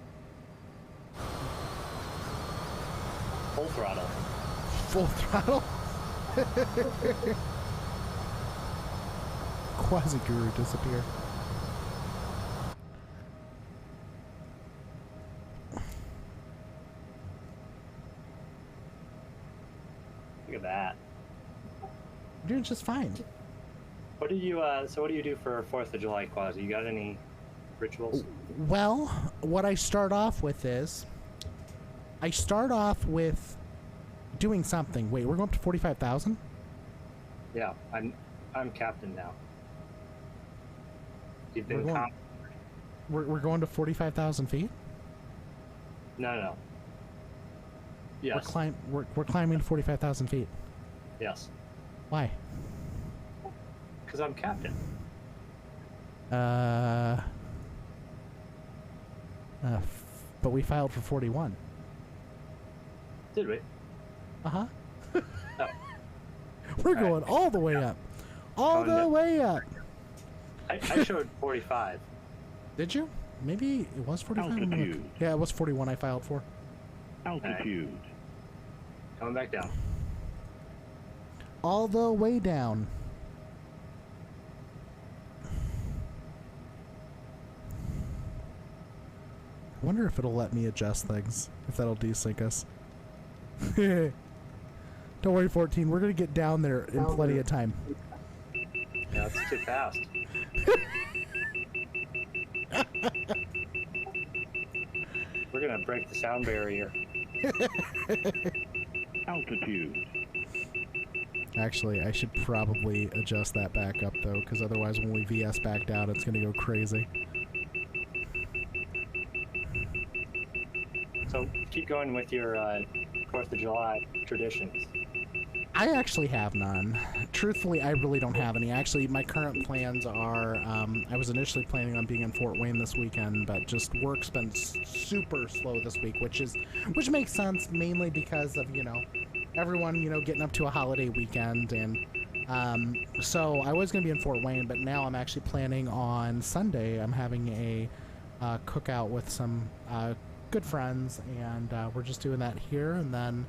Full throttle. Full throttle? Quasi-guru disappear. Look at that. You're doing just fine. What do you so what do you do for 4th of July, Quasi? You got any rituals? Well, what I start off with is I start off with doing something. Wait, we're going up to 45,000? Yeah, I'm captain now. You've been We're going to 45,000 feet? No. Yes. We're climbing to 45,000 feet. Yes. Why? Because I'm captain. But we filed for 41. Did we? Uh-huh. Oh. We're going all the way up. All the way up. I showed 45. Did you? Maybe it was 45. Altitude. Yeah, it was 41 I filed for. Altitude. Coming back down. All the way down. I wonder if it'll let me adjust things. If that'll desync us. Don't worry, 14. We're going to get down there in plenty of time. Yeah, it's too fast. We're going to break the sound barrier. Altitude. Actually, I should probably adjust that back up, though, because otherwise when we VS back down, it's going to go crazy. So keep going with your 4th of July traditions. I actually have none. Truthfully, I really don't have any. Actually, my current plans are, I was initially planning on being in Fort Wayne this weekend, but just work's been super slow this week, which makes sense, mainly because of, you know, everyone, you know, getting up to a holiday weekend, and so I was going to be in Fort Wayne, but now I'm actually planning on Sunday. I'm having a cookout with some good friends, and we're just doing that here, and then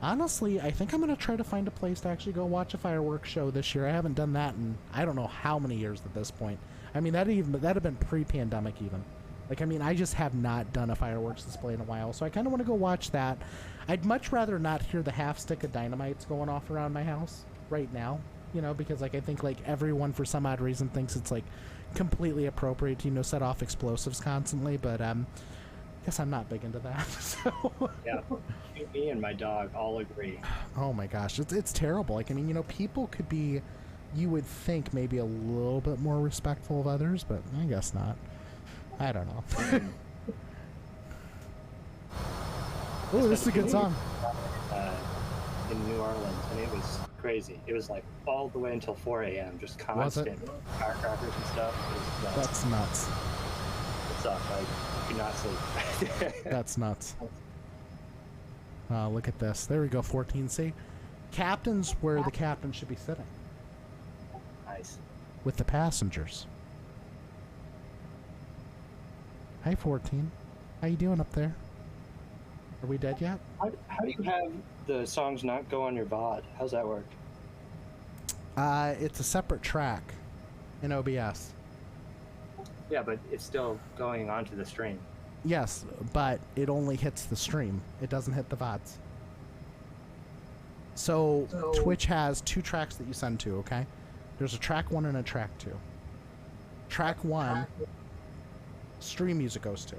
honestly, I think I'm going to try to find a place to actually go watch a fireworks show this year. I haven't done that in I don't know how many years at this point. I mean, that'd have been pre-pandemic even. Like, I mean, I just have not done a fireworks display in a while, so I kind of want to go watch that. I'd much rather not hear the half stick of dynamites going off around my house right now, you know, because like I think like everyone for some odd reason thinks it's like completely appropriate to, you know, set off explosives constantly, but I guess I'm not big into that. So Yeah, me and my dog all agree. oh my gosh, it's terrible. Like, I mean, you know, people could be, you would think, maybe a little bit more respectful of others, but I guess not. I don't know. Oh, this is a good song. In New Orleans, and it was crazy. It was like all the way until 4 a.m. just constant firecrackers and stuff. It was nuts. That's nuts. It sucked. I could not sleep. That's nuts. Look at this. There we go, 14C. Captain's where the captain should be sitting. Nice. With the passengers. Hi, 14. How you doing up there? Are we dead yet? How do you have the songs not go on your VOD? How's that work? It's a separate track in OBS. Yeah, but it's still going onto the stream. Yes, but it only hits the stream. It doesn't hit the VODs. So Twitch has 2 tracks that you send to, okay? There's a track 1 and a track 2. Track 1, stream music goes to.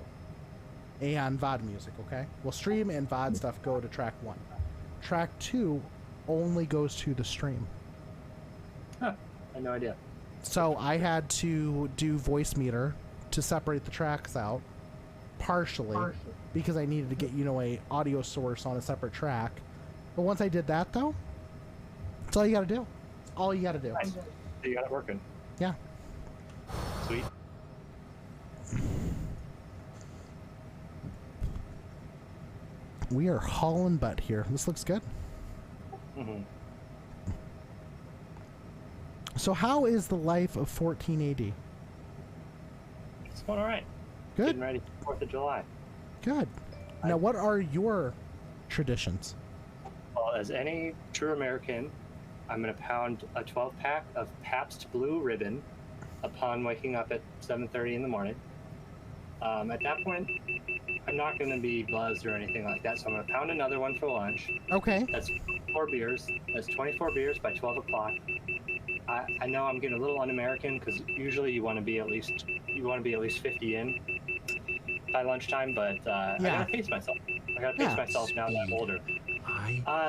And VOD music, okay? Well, stream and VOD stuff go to track 1. Track 2 only goes to the stream. Huh, I had no idea. So I had to do voice meter to separate the tracks out, partially, because I needed to get, you know, a audio source on a separate track. But once I did that, though, that's all you gotta do. It's all you gotta do. Nice. You got it working. Yeah. Sweet. We are hauling butt here. This looks good. Mm-hmm. So how is the life of 14 AD? It's going all right. Good. Getting ready for 4th of July. Good. Now, what are your traditions? Well, as any true American, I'm going to pound a 12-pack of Pabst Blue Ribbon upon waking up at 7:30 in the morning. At that point, I'm not going to be buzzed or anything like that, so I'm going to pound another one for lunch. Okay. That's 4 beers. That's 24 beers by 12 o'clock. I know I'm getting a little un-American because usually you want to be at least 50 in by lunchtime, but I gotta pace myself. I gotta pace myself now that I'm older.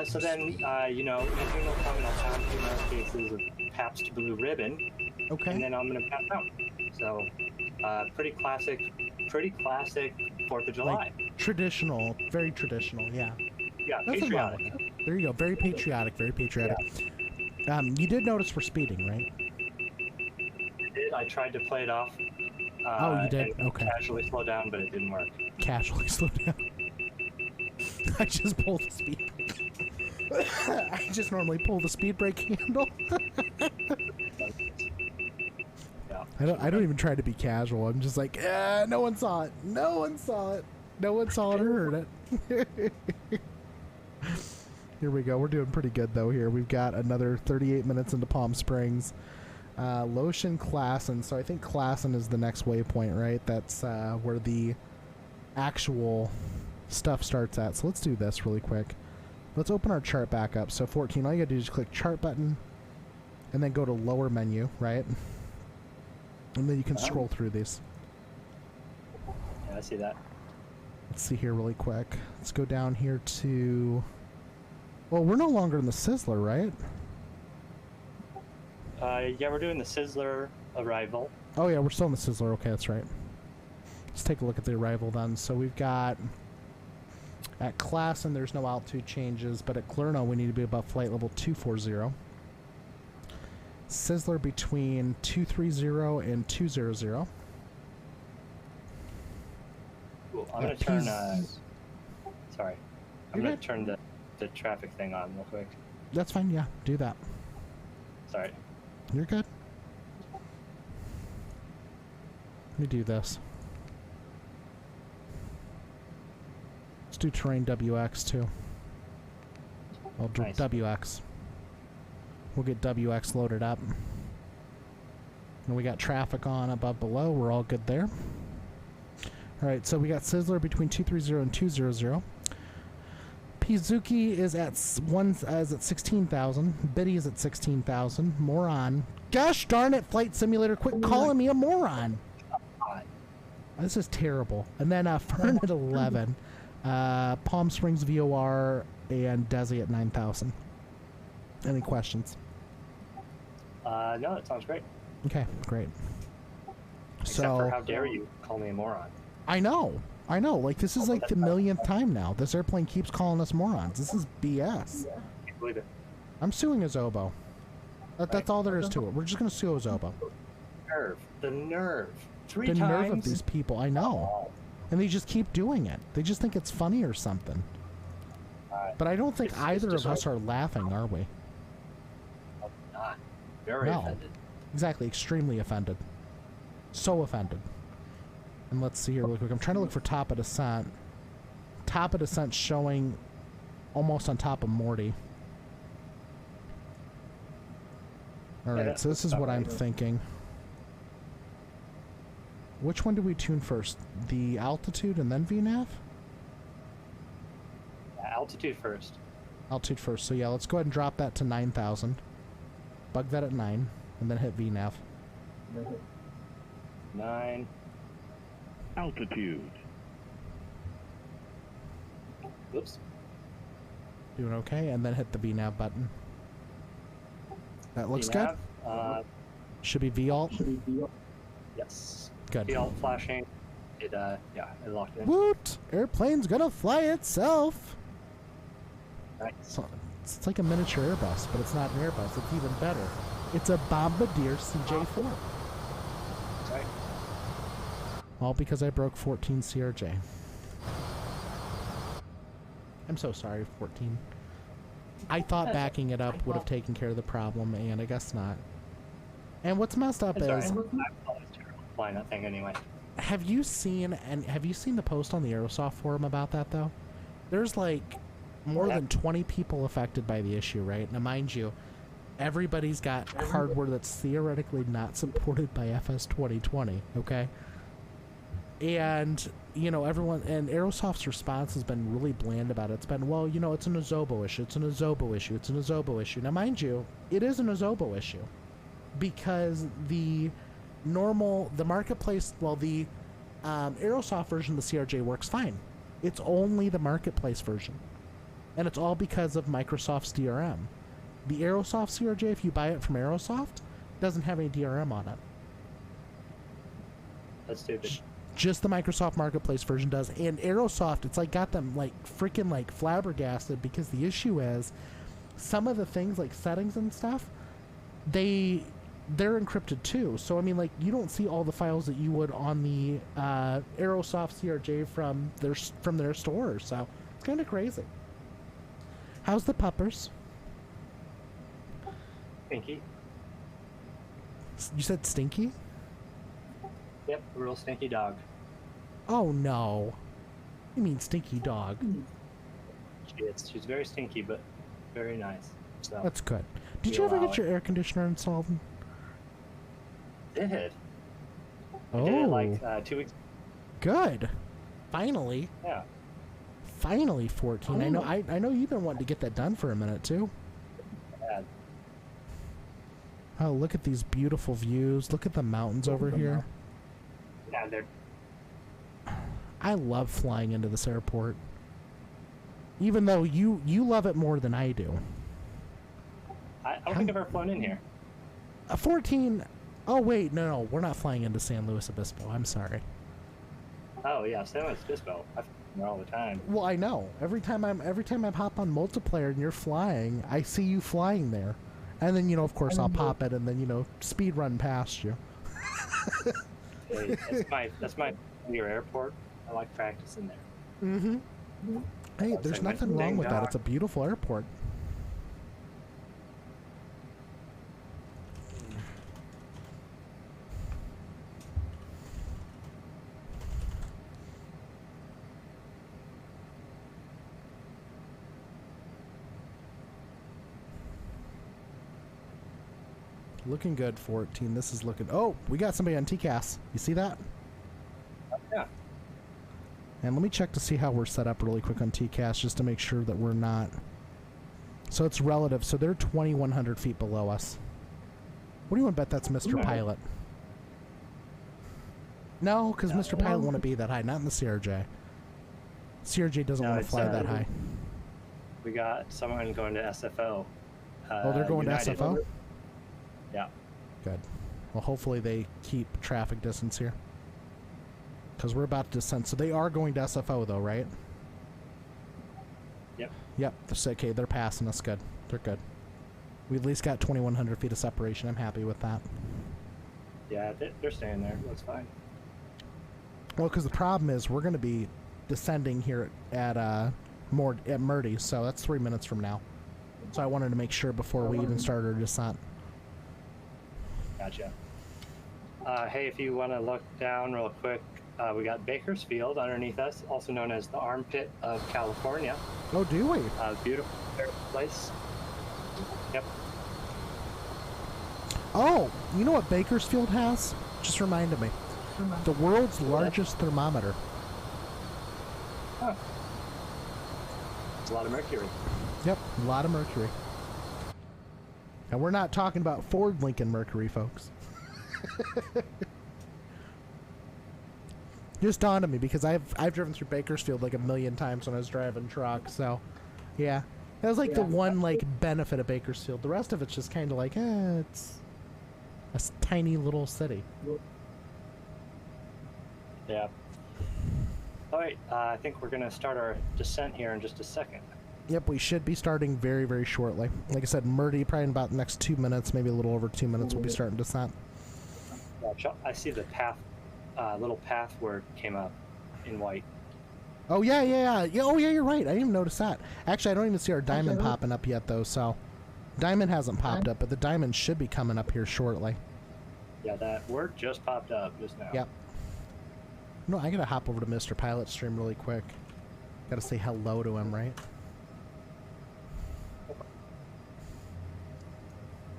So then, you know, entering will come and I'll count 2 more cases of Pabst Blue Ribbon. Okay. And then I'm going to pass out. So, pretty classic 4th of July. Like traditional, very traditional, yeah. Yeah, Nothing patriotic. wrong with that. There you go, very patriotic, very patriotic. You did notice we're speeding, right? I tried to play it off. Oh, you did? And Okay. casually slow down, but it didn't work. Casually slow down. I just pulled the speed brake. I just normally pull the speed brake handle. Yeah. I don't even try to be casual. I'm just like, no one saw it. No one saw it. No one saw it or heard it. Here we go. We're doing pretty good though here. We've got another 38 minutes into Palm Springs. Lotion Klassen. So I think Klassen is the next waypoint, right? That's where the actual stuff starts at. So let's do this really quick. Let's open our chart back up. So 14, all you gotta do is click chart button and then go to lower menu, right? And then you can scroll through these. Yeah, I see that. Let's see here really quick. Let's go down here to... Well, we're no longer in the Sizzler, right? Yeah, we're doing the Sizzler arrival. Oh yeah, we're still in the Sizzler. Okay, that's right. Let's take a look at the arrival then. So we've got... At Klassen, there's no altitude changes, but at Clerno, we need to be above flight level 240. Sizzler between 230 and 200. Cool. I'm going to turn... sorry. I'm going to turn the traffic thing on real quick. That's fine, yeah. Do that. Sorry. You're good. Let me do this. Let's do terrain WX too. Well, Nice. WX. We'll get WX loaded up. And we got traffic on above below. We're all good there. Alright, so we got Sizzler between 230 and 200. Pizuki is at 16,000. Biddy is at 16,000. Moron. Gosh darn it, Flight Simulator, quit calling me a moron. This is terrible. And then Fern at 11. Palm Springs VOR and Desi at 9,000. Any questions? No, that sounds great. Okay, great. Except for how dare you call me a moron. I know. Like, this is like the millionth time now. This airplane keeps calling us morons. This is BS. I can't believe it. I'm suing Azobo. That's all there is to it. We're just going to sue Azobo. The nerve. Three the times. nerve of these people. I know. And they just keep doing it. They just think it's funny or something. But I don't think either of us are laughing, are we? Not. Very offended. Exactly. Extremely offended. So offended. And let's see here real quick. I'm trying to look for top of descent. Top of descent showing almost on top of Morty. Alright, so this is what I'm thinking. Which one do we tune first? The altitude and then VNAV? Altitude first. Altitude first. So yeah, let's go ahead and drop that to 9,000. Bug that at 9, and then hit VNAV. 9. Altitude. Whoops. Doing okay, and then hit the VNAV button. That looks VNAV, good. Should be VALT. Yes. Good. VALT flashing. It it locked in. Woot! Airplane's gonna fly itself. Nice. So, it's like a miniature Airbus, but it's not an Airbus. It's even better. It's a Bombardier CJ4. That's right. All because I broke 14 CRJ. I'm so sorry, 14. I thought backing it up would have taken care of the problem, and I guess not. And what's messed up is... Fly that thing anyway. Have you seen the post on the Aerosoft forum about that, though? There's, like, more than 20 people affected by the issue, right? Now, mind you, everybody's got hardware that's theoretically not supported by FS 2020, okay? And, you know, everyone... And Aerosoft's response has been really bland about it. It's been, well, you know, it's an Azobo issue. It's an Azobo issue. It's an Azobo issue. Now, mind you, it is an Azobo issue. Because the marketplace... Well, the Aerosoft version of the CRJ works fine. It's only the marketplace version. And it's all because of Microsoft's DRM. The Aerosoft CRJ, if you buy it from Aerosoft, doesn't have any DRM on it. That's stupid. Just the Microsoft Marketplace version does. And Aerosoft, it's like got them like freaking like flabbergasted, because the issue is some of the things like settings and stuff, they're encrypted too. So I mean, like, you don't see all the files that you would on the Aerosoft CRJ from their store. So it's kind of crazy. How's the puppers? Stinky. You said stinky? Yep, a real stinky dog. Oh no. You mean stinky dog? She's very stinky, but very nice. So That's good. Did you ever get your air conditioner installed? Did. Oh. I did it like 2 weeks. Good. Finally. Yeah. Finally, 14. I know you've been wanting to get that done for a minute too. Yeah. Oh, look at these beautiful views. Look at the mountains over here. Yeah, they're. I love flying into this airport. Even though you love it more than I do. I don't think I've ever flown in here. 14. Oh wait, no, we're not flying into San Luis Obispo. I'm sorry. Oh yeah, San Luis Obispo. I fly there all the time. Well, I know. Every time I hop on multiplayer and you're flying, I see you flying there. And then, of course, I'll pop it and then, speed run past you. Hey, that's my your airport. I like practicing there. Mm-hmm. Hey, there's nothing wrong with that. It's a beautiful airport. Looking good, 14. This is looking... Oh, we got somebody on TCAS. You see that? Yeah. And let me check to see how we're set up really quick on TCAS, just to make sure that we're not... So it's relative. So they're 2,100 feet below us. What do you want to bet that's Mr. Pilot? No, because Mr. Pilot won't be that high. Not in the CRJ. CRJ doesn't want to fly that high. We got someone going to SFO. Oh, they're going United. to SFO? Yeah. Good. Well, hopefully they keep traffic distance here. Because we're about to descend. So they are going to SFO, though, right? Yep. Yep. Okay, they're passing us. Good. They're good. We at least got 2,100 feet of separation. I'm happy with that. Yeah, they're staying there. That's fine. Well, because the problem is we're going to be descending here at Murdy, so that's 3 minutes from now. So I wanted to make sure before we even started our descent. Gotcha. Hey, if you want to look down real quick, we got Bakersfield underneath us, also known as the armpit of California. Oh, do we? Beautiful place. Yep. Oh, you know what Bakersfield has? Just reminded me. The world's largest thermometer. Huh. It's a lot of mercury. Yep, a lot of mercury. And we're not talking about Ford Lincoln Mercury, folks. Just dawned on me because I've driven through Bakersfield like a million times when I was driving truck. So, yeah, that was like the one like benefit of Bakersfield. The rest of it's just kind of like, it's a tiny little city. Yeah. All right, I think we're gonna start our descent here in just a second. Yep, we should be starting very, very shortly. Like I said, Murdy, probably in about the next 2 minutes, maybe a little over 2 minutes, we'll be starting descent. I see the path, little path where it came up in white. Oh, yeah. Oh, yeah, you're right. I didn't even notice that. Actually, I don't even see our diamond popping up yet, though, so... Diamond hasn't popped up, but the diamond should be coming up here shortly. Yeah, that word just popped up just now. Yep. No, I gotta hop over to Mr. Pilot stream really quick. Gotta say hello to him, right?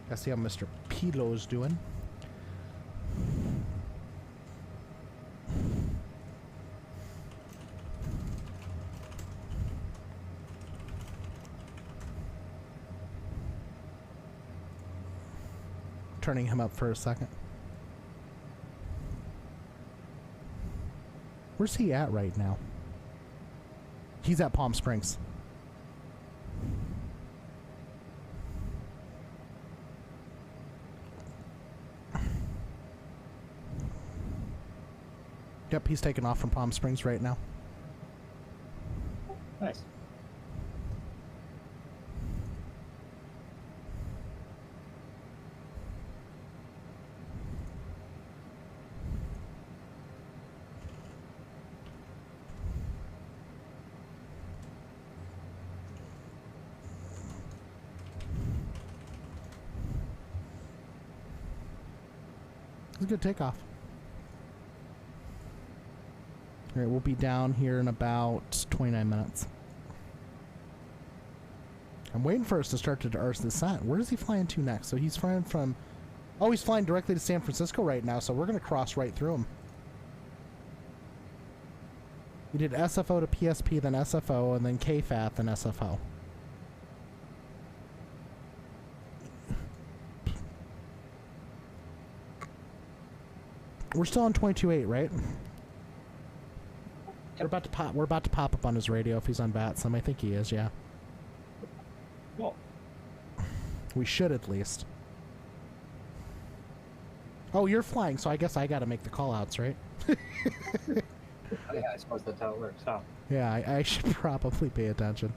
Gotta see how Mr. Pilo's doing. Turning him up for a second. Where's he at right now? He's at Palm Springs. Yep, he's taking off from Palm Springs right now. Nice. It's a good takeoff. All right, we'll be down here in about 29 minutes. I'm waiting for us to start our descent. Where is he flying to next? So he's flying from... Oh, he's flying directly to San Francisco right now, so we're going to cross right through him. He did SFO to PSP, then SFO, and then KFAT, then SFO. We're still on 22.8, right? We're about to pop up on his radio if he's on VATSIM. I think he is, yeah. Cool. We should at least. Oh, you're flying, so I guess I gotta make the call-outs, right? Oh, yeah, I suppose that's how it works, huh? Yeah, I should probably pay attention.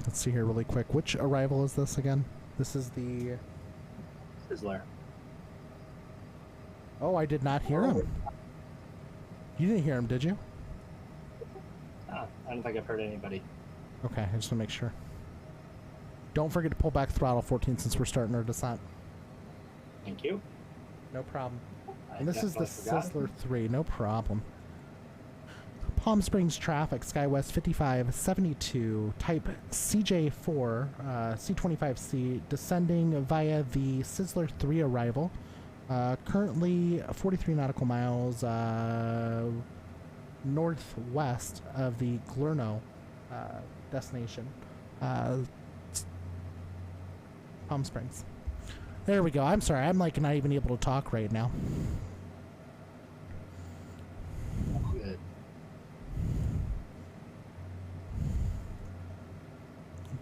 Let's see here really quick. Which arrival is this again? This is the... Sizzler. Oh, I did not hear him. You didn't hear him, did you? Ah, I don't think I've heard anybody. Okay, I just want to make sure. Don't forget to pull back throttle 14 since we're starting our descent. Thank you. No problem. I And this is the definitely forgot. Sizzler 3, no problem. Palm Springs traffic, SkyWest 5572, type CJ4, C25C, descending via the Sizzler 3 arrival. Currently 43 nautical miles northwest of the Glerno destination. Palm Springs. There we go. I'm sorry. I'm like not even able to talk right now. Good.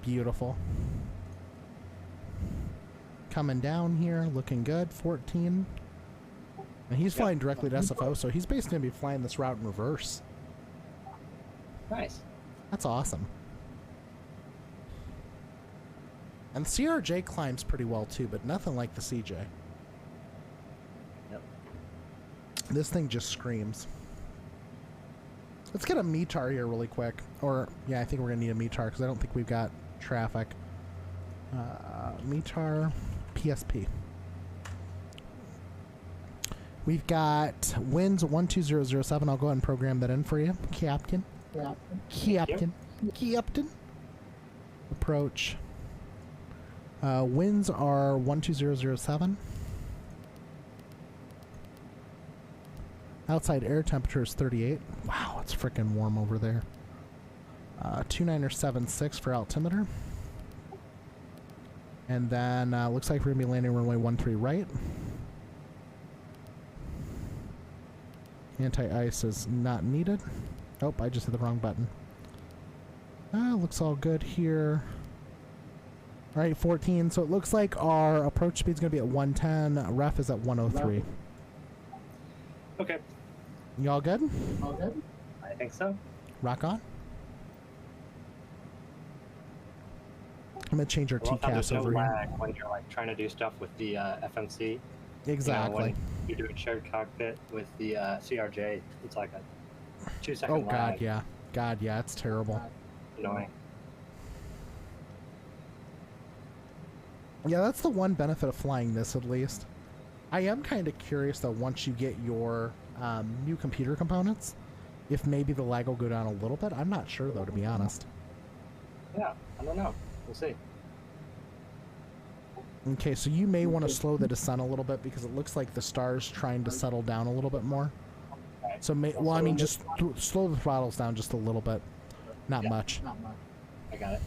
Beautiful. Coming down here, looking good. 14. And he's flying directly to SFO, so he's basically going to be flying this route in reverse. Nice. That's awesome. And the CRJ climbs pretty well too, but nothing like the CJ. Yep. This thing just screams. Let's get a METAR here really quick. Or, yeah, I think we're going to need a METAR because I don't think we've got traffic. METAR PSP. We've got winds 12007. I'll go ahead and program that in for you, Captain. Captain. Captain. Approach. Winds are 12007. Outside air temperature is 38. Wow, it's freaking warm over there. 2976 for altimeter. And then looks like we're going to be landing runway 13 right. Anti-ice is not needed. Oh, I just hit the wrong button. Looks all good here. Alright, 14. So it looks like our approach speed is going to be at 110. Ref is at 103. Okay. Y'all good? All good? I think so. Rock on. I'm going to change our I love how there's TCAS no over here. lag when you're like trying to do stuff with the FMC. Exactly. You know, when you're doing shared cockpit with the CRJ, it's like a 2-second Oh, lag. God, yeah. God, yeah, it's terrible. Annoying. Yeah, that's the one benefit of flying this, at least. I am kind of curious, though, once you get your new computer components, if maybe the lag will go down a little bit. I'm not sure, though, to be honest. Yeah, I don't know. We'll see. Okay, so you may want to slow the descent a little bit because it looks like the star's trying to settle down a little bit more. So, well, I mean, just slow the throttles down just a little bit. Not much. I got it.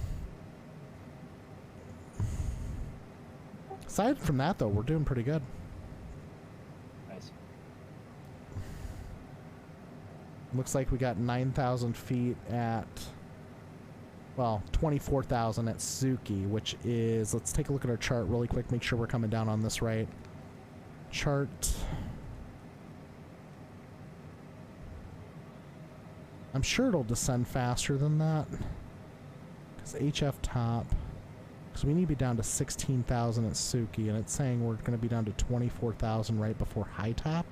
Aside from that, though, we're doing pretty good. Nice. Looks like we got 9,000 feet at Well, 24,000 at Suki, which is, let's take a look at our chart really quick, make sure we're coming down on this right. Chart. I'm sure it'll descend faster than that. Because HF top. Because we need to be down to 16,000 at Suki, and it's saying we're going to be down to 24,000 right before high top.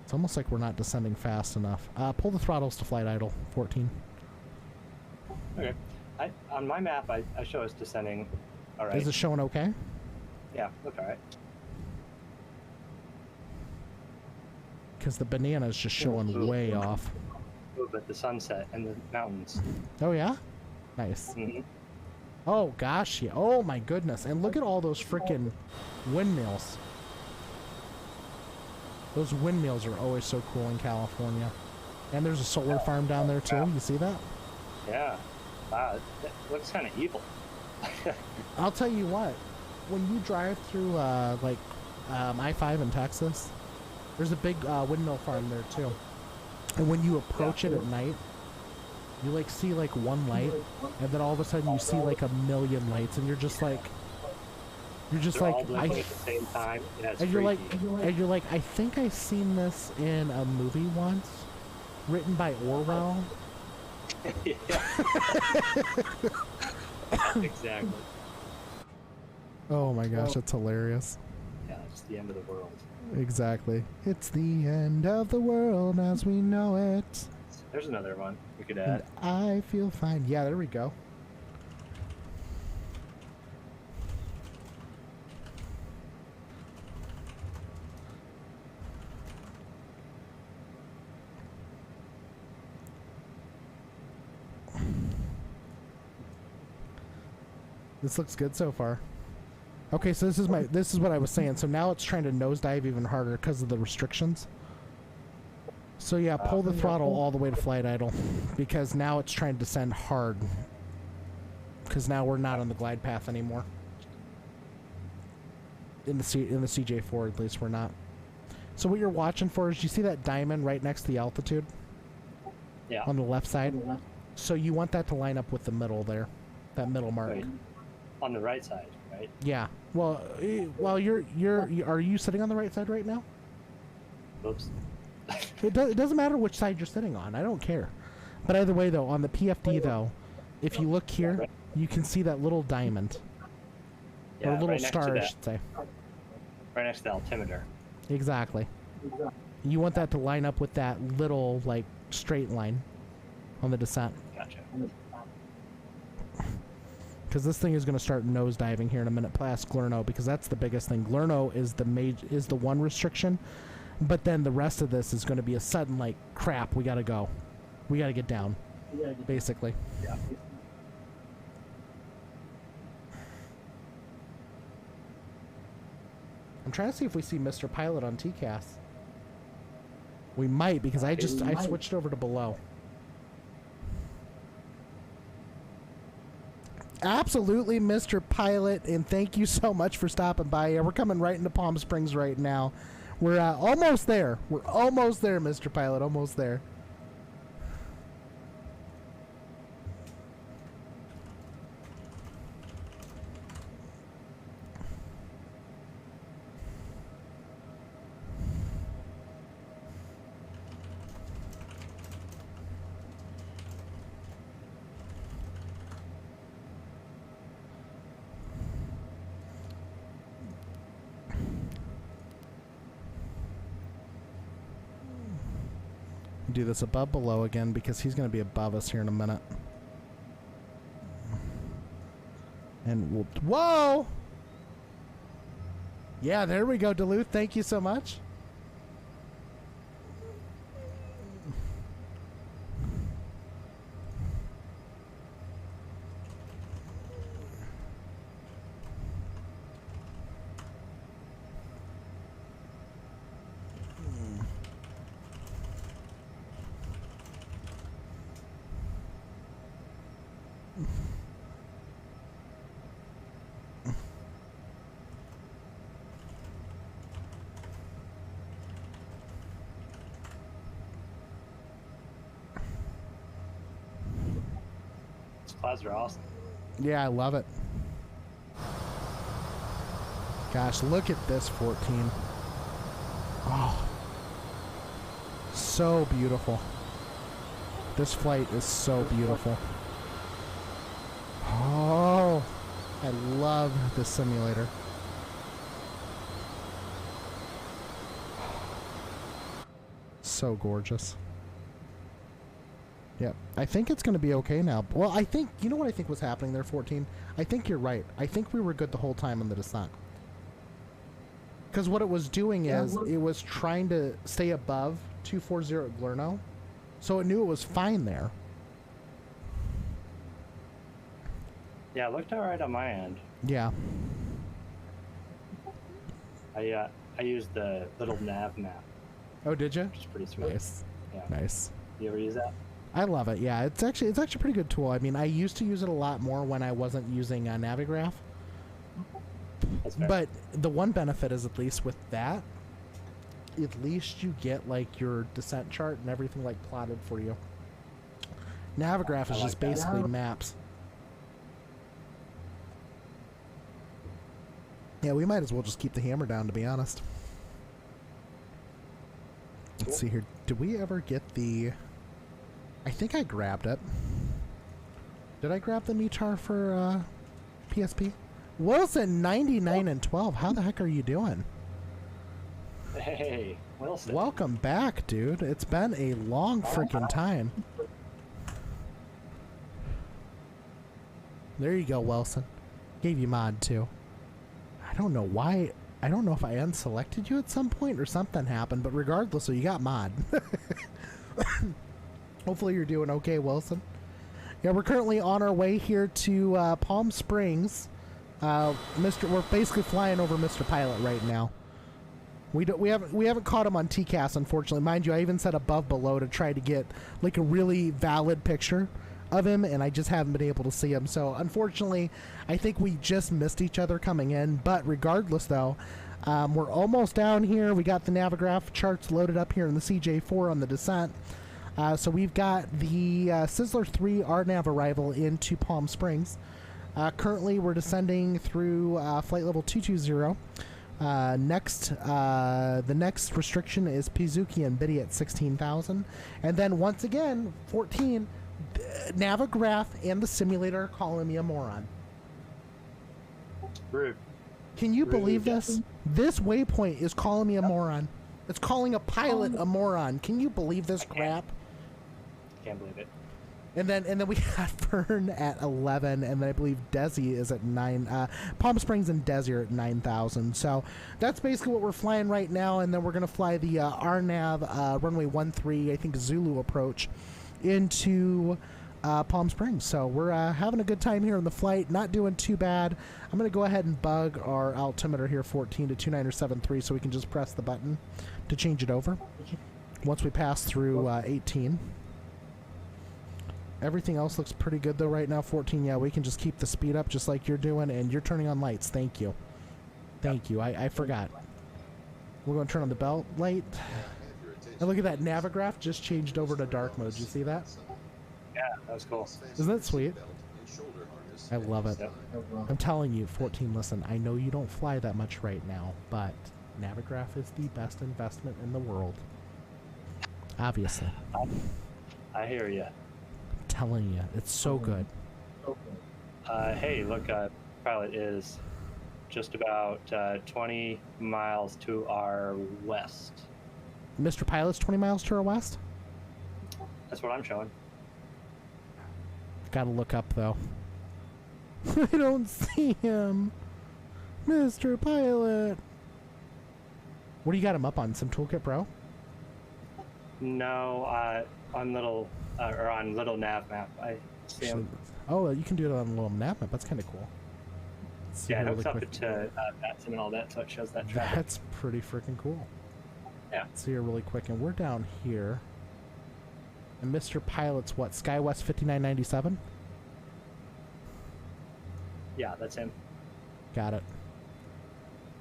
It's almost like we're not descending fast enough. Pull the throttles to flight idle, 14. Okay. On my map, I show us descending. All right. Is it showing okay? Yeah, look all right. Because the banana is just showing way off. Ooh, but the sunset and the mountains. Oh, yeah? Nice. Mm-hmm. Oh, gosh, yeah. Oh, my goodness. And look at all those freaking windmills. Those windmills are always so cool in California. And there's a solar farm down there, too. You see that? Yeah. Wow, that looks kind of evil. I'll tell you what. When you drive through, I-5 in Texas, there's a big windmill farm there, too. And when you approach it at night, you, like, see, like, one light, and then all of a sudden you see, like, a million lights, and you're just like... They're all blinking at the same time. Yeah, it's and you're freaky. like, I think I've seen this in a movie once, written by Orwell. Yeah. Exactly. Oh my gosh, that's hilarious. Yeah, it's the end of the world. Exactly. It's the end of the world as we know it. There's another one we could And add. I feel fine. Yeah, there we go. This looks good so far. Okay, so this is what I was saying. So now it's trying to nosedive even harder because of the restrictions. So yeah, pull the throttle all the way to flight idle, because now it's trying to descend hard. Because now we're not on the glide path anymore. In the CJ4, at least we're not. So what you're watching for is, you see that diamond right next to the altitude? Yeah. On the left side. So you want that to line up with the middle there, that middle mark. Right. On the right side, right? Yeah. Well, are you sitting on the right side right now? Oops. It doesn't matter which side you're sitting on. I don't care. But either way, though, on the PFD, though, if you look here, you can see that little diamond. Yeah, or a little right next to star, I that. should say. Right next to the altimeter. Exactly. You want that to line up with that little, like, straight line on the descent. Gotcha. Because this thing is going to start nosediving here in a minute past Glerno, because that's the biggest thing. Glerno is the one restriction, but then the rest of this is going to be a sudden, like, crap, we got to go. We got to get down, basically. Yeah. I'm trying to see if we see Mr. Pilot on TCAS. We might, because I switched over to below. Absolutely, Mr. Pilot, and thank you so much for stopping by. Yeah, we're coming right into Palm Springs right now. We're almost there. We're almost there, Mr. Pilot. Almost there. Do this above below again, because he's going to be above us here in a minute. And we'll... Whoa! Yeah, there we go, Duluth. Thank you so much. clouds are awesome. Yeah, I love it. Gosh, look at this 14. Oh, so beautiful. This flight is so beautiful. Oh, I love this simulator. So gorgeous. Yep. I think it's going to be okay now. Well, I think, you know what I think was happening there, 14? I think you're right. I think we were good the whole time on the descent. Because what it was doing is, it was trying to stay above 240 at Glerno. So it knew it was fine there. Yeah, it looked alright on my end. Yeah. I used the little nav map, Oh, did you? which is pretty sweet. Nice. Yeah. Nice. You ever use that? I love it. Yeah, it's actually a pretty good tool. I mean, I used to use it a lot more when I wasn't using Navigraph. That's fair. But the one benefit is, at least with that, at least you get like your descent chart and everything like plotted for you. Navigraph is just basically maps. Yeah, we might as well just keep the hammer down, to be honest. Let's see here. Did we ever get the... I think I grabbed it. Did I grab the METAR for PSP? Wilson, 99 and 12. How the heck are you doing? Hey, Wilson. Welcome back, dude. It's been a long freaking time. There you go, Wilson. Gave you mod, too. I don't know why. I don't know if I unselected you at some point or something happened, but regardless, so you got mod. Hopefully you're doing okay, Wilson. Yeah, we're currently on our way here to Palm Springs. We're basically flying over Mr. Pilot right now. We haven't caught him on TCAS, unfortunately. Mind you, I even set above below to try to get like a really valid picture of him, and I just haven't been able to see him. So unfortunately, I think we just missed each other coming in. But regardless, though, we're almost down here. We got the Navigraph charts loaded up here in the CJ4 on the descent. So we've got the Sizzler 3 RNAV arrival into Palm Springs. Currently, we're descending through flight level 220. The next restriction is Pizuki and Biddy at 16,000. And then once again, 14, Navigraph and the simulator are calling me a moron. Rude. Can you Rude, believe yes. this? This waypoint is calling me a moron. It's calling a pilot a moron. Can you believe this crap? Can't believe it. And then we got Fern at 11, and then I believe Desi is at 9. Palm Springs and Desi are at 9,000. So that's basically what we're flying right now, and then we're going to fly the RNAV runway 13, I think Zulu approach, into Palm Springs. So we're having a good time here on the flight, not doing too bad. I'm going to go ahead and bug our altimeter here, 14 to 2973, so we can just press the button to change it over once we pass through 18. Everything else looks pretty good though right now. 14, yeah, we can just keep the speed up just like you're doing, and you're turning on lights. Thank you. Thank you. I forgot. We're going to turn on the belt light. And look at that, Navigraph just changed over to dark mode. Did you see that? Yeah, that was cool. Isn't that sweet? I love it. Yep. I'm telling you, 14, listen, I know you don't fly that much right now, but Navigraph is the best investment in the world. Obviously. I hear you. Telling you, it's so good. Hey, look, pilot is just about 20 miles to our west. Mr. Pilot's 20 miles to our west? That's what I'm showing. Gotta look up, though. I don't see him. Mr. Pilot. What do you got him up on? Some Toolkit Pro? No, on little nav map. I see him. Oh, you can do it on a little nav map. That's kind of cool. Let's see Yeah, it here hooks really up quick. to Batson and all that, so it shows that traffic. That's pretty freaking cool. Yeah. Let's see here really quick, and we're down here. And Mr. Pilot's what? SkyWest 5997? Yeah, that's him. Got it.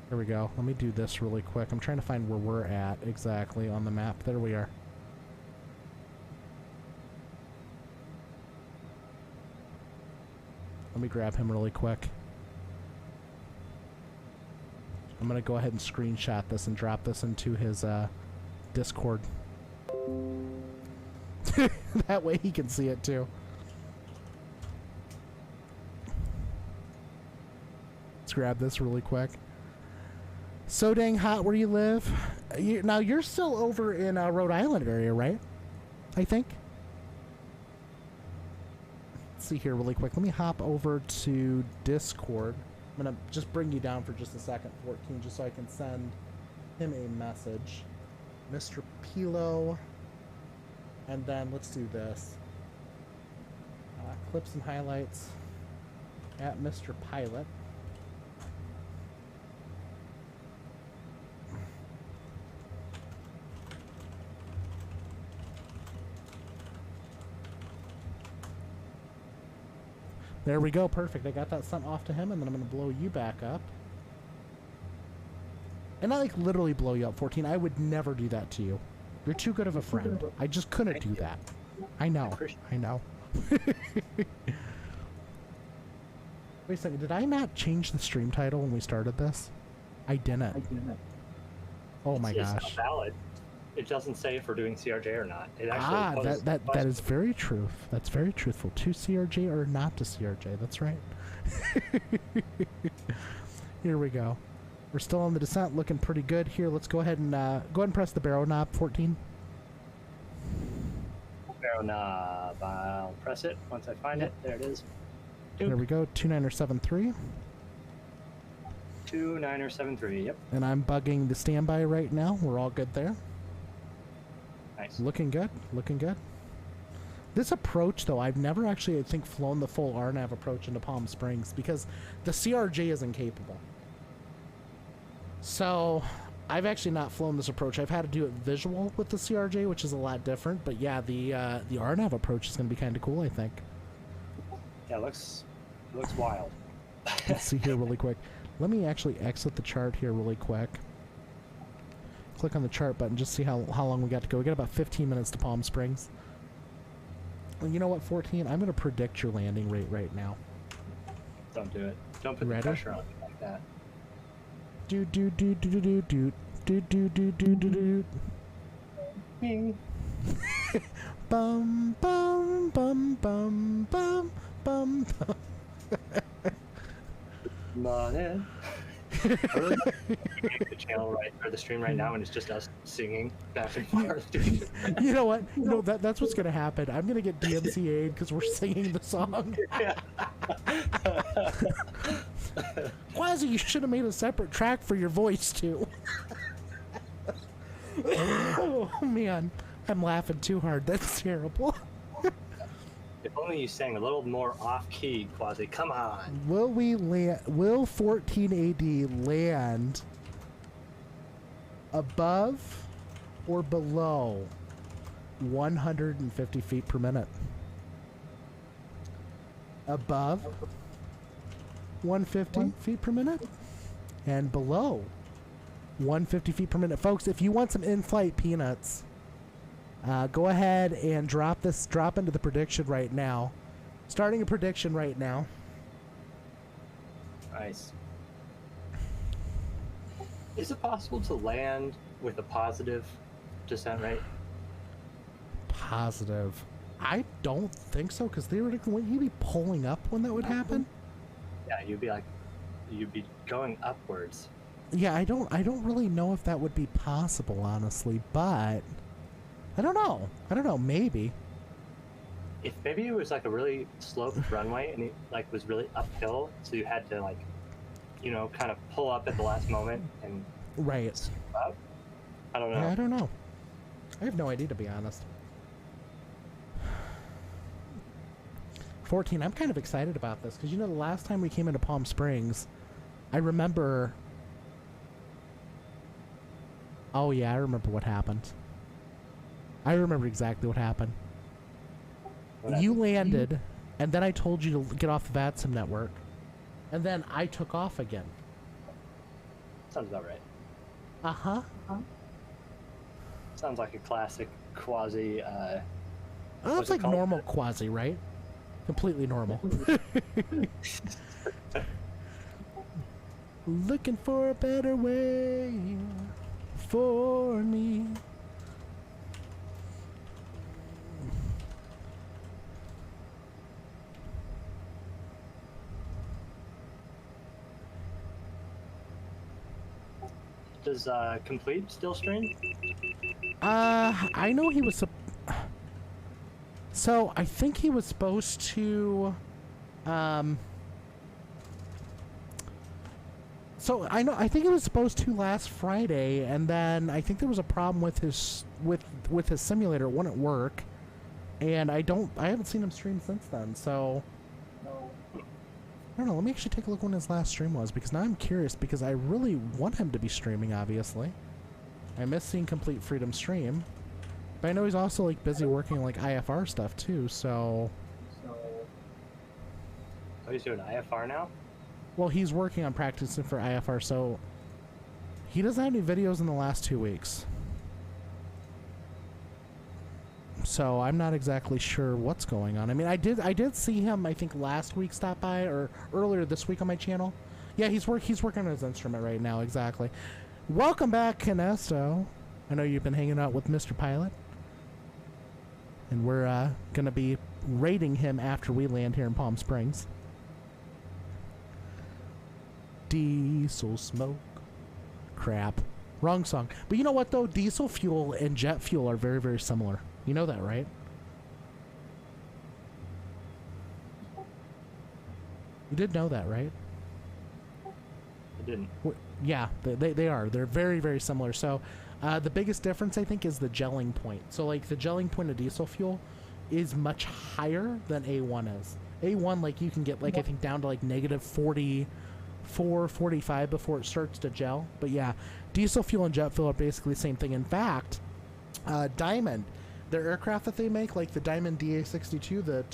Here we go. Let me do this really quick. I'm trying to find where we're at exactly on the map. There we are. Let me grab him really quick. I'm going to go ahead and screenshot this and drop this into his Discord. That way he can see it too. Let's grab this really quick. So dang hot where you live. Now you're still over in Rhode Island area, right? I think. Let's see here really quick. Let me hop over to Discord. I'm going to just bring you down for just a second, 14, just so I can send him a message. Mr. Pilo. And then let's do this. Clips and highlights at Mr. Pilot. There we go, perfect. I got that sent off to him, and then I'm going to blow you back up. And I, like, literally blow you up, 14. I would never do that to you. You're too good of a friend. I just couldn't do that. I know. I know. Wait a second. Did I not change the stream title when we started this? I didn't. Oh my gosh. It's not valid. It doesn't say if we're doing CRJ or not. It actually that is very true. That's very truthful. To CRJ or not to CRJ. That's right. Here we go. We're still on the descent, looking pretty good here. Let's go ahead and press the barrel knob, 14. Barrel knob. I'll press it once I find it. There it is. There we go. 2973. 2973. Yep. And I'm bugging the standby right now. We're all good there. Nice. Looking good. Looking good. This approach, though, I've never actually, I think, flown the full RNAV approach into Palm Springs because the CRJ is incapable. So, I've actually not flown this approach. I've had to do it visual with the CRJ, which is a lot different. But yeah, the RNAV approach is going to be kind of cool, I think. Yeah, it looks wild. Let's see here really quick. Let me actually exit the chart here really quick. Click on the chart button, just see how long we got to go. We got about 15 minutes to Palm Springs. And you know what, 14? I'm going to predict your landing rate right now. Don't do it. Don't put the pressure on it like that. Do do do do do do do do do do do do. Bum bum bum bum bum bum bum. Money. I really make the channel right or the stream right now, and it's just us singing back and forth. You know what? No, that's what's gonna happen. I'm gonna get DMCA'd because we're singing the song. Quasi, you should have made a separate track for your voice too. Oh man, I'm laughing too hard. That's terrible. If only you sang a little more off-key, Quasi. Come on. Will we land? Will 14 AD land above or below 150 feet per minute? Above 150 feet per minute and below 150 feet per minute. Folks, if you want some in-flight peanuts, go ahead and drop into the prediction right now. Starting a prediction right now. Nice. Is it possible to land with a positive descent rate? Positive. I don't think so, because theoretically, wouldn't you be pulling up when that would happen? Yeah, you'd be going upwards. Yeah, I don't really know if that would be possible, honestly, but I don't know, maybe. If maybe it was like a really sloped runway and it like was really uphill, so you had to like, you know, kind of pull up at the last moment and right. Up. I don't know. Yeah, I don't know. I have no idea, to be honest. 14, I'm kind of excited about this because, you know, the last time we came into Palm Springs, I remember. Oh yeah, I remember what happened. I remember exactly what happened. You landed, and then I told you to get off the VATSIM network, and then I took off again. Sounds about right. Uh-huh. Sounds like a classic Quasi. That's like normal Quasi, right? Completely normal. Looking for a better way for me. Does Complete still stream? I know he was. So I think he was supposed to. So I think he was supposed to last Friday, and then I think there was a problem with his his simulator. It wouldn't work, and I haven't seen him stream since then. So I don't know. Let me actually take a look when his last stream was, because now I'm curious, because I really want him to be streaming. Obviously, I miss seeing Complete Freedom stream, but I know he's also like busy working like IFR stuff too. So Oh, he's doing IFR now? well, he's working on practicing for IFR, so he doesn't have any videos in the last 2 weeks. So I'm not exactly sure what's going on. I mean, I did see him, I think last week stop by, or earlier this week on my channel. Yeah, he's working on his instrument right now, exactly. Welcome back, Canesto. I know you've been hanging out with Mr. Pilot. And we're gonna be rating him after we land here in Palm Springs. Diesel smoke. Crap. Wrong song. But you know what though? Diesel fuel and jet fuel are very, very similar. You know that, right? You did know that, right? I didn't. Yeah, they are. They're very, very similar. So the biggest difference, I think, is the gelling point. So like the gelling point of diesel fuel is much higher than A1 is. A1, like you can get like I think down to like negative 44, 45 before it starts to gel. But yeah, diesel fuel and jet fuel are basically the same thing. In fact, Diamond, their aircraft that they make, like the Diamond DA-62, the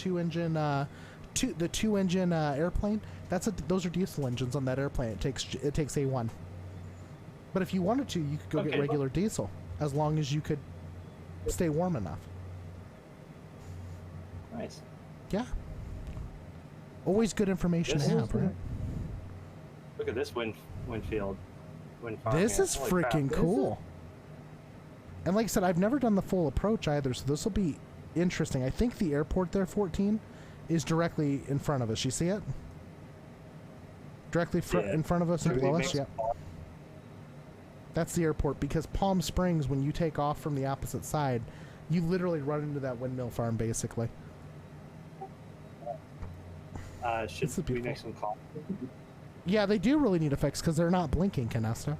two-engine airplane, those are diesel engines on that airplane. It takes A1. But if you wanted to, you could go get regular diesel, as long as you could stay warm enough. Nice. Yeah. Always good information to have, right? Look at this wind field. Wind farm This here. is Holy freaking crap. cool. And like I said, I've never done the full approach either, so this will be interesting. I think the airport there, 14, is directly in front of us. You see it? Directly in front of us and below us? Yep. That's the airport, because Palm Springs, when you take off from the opposite side, you literally run into that windmill farm, basically. Should we make some calls? Yeah, they do really need to fix, because they're not blinking, Canesta.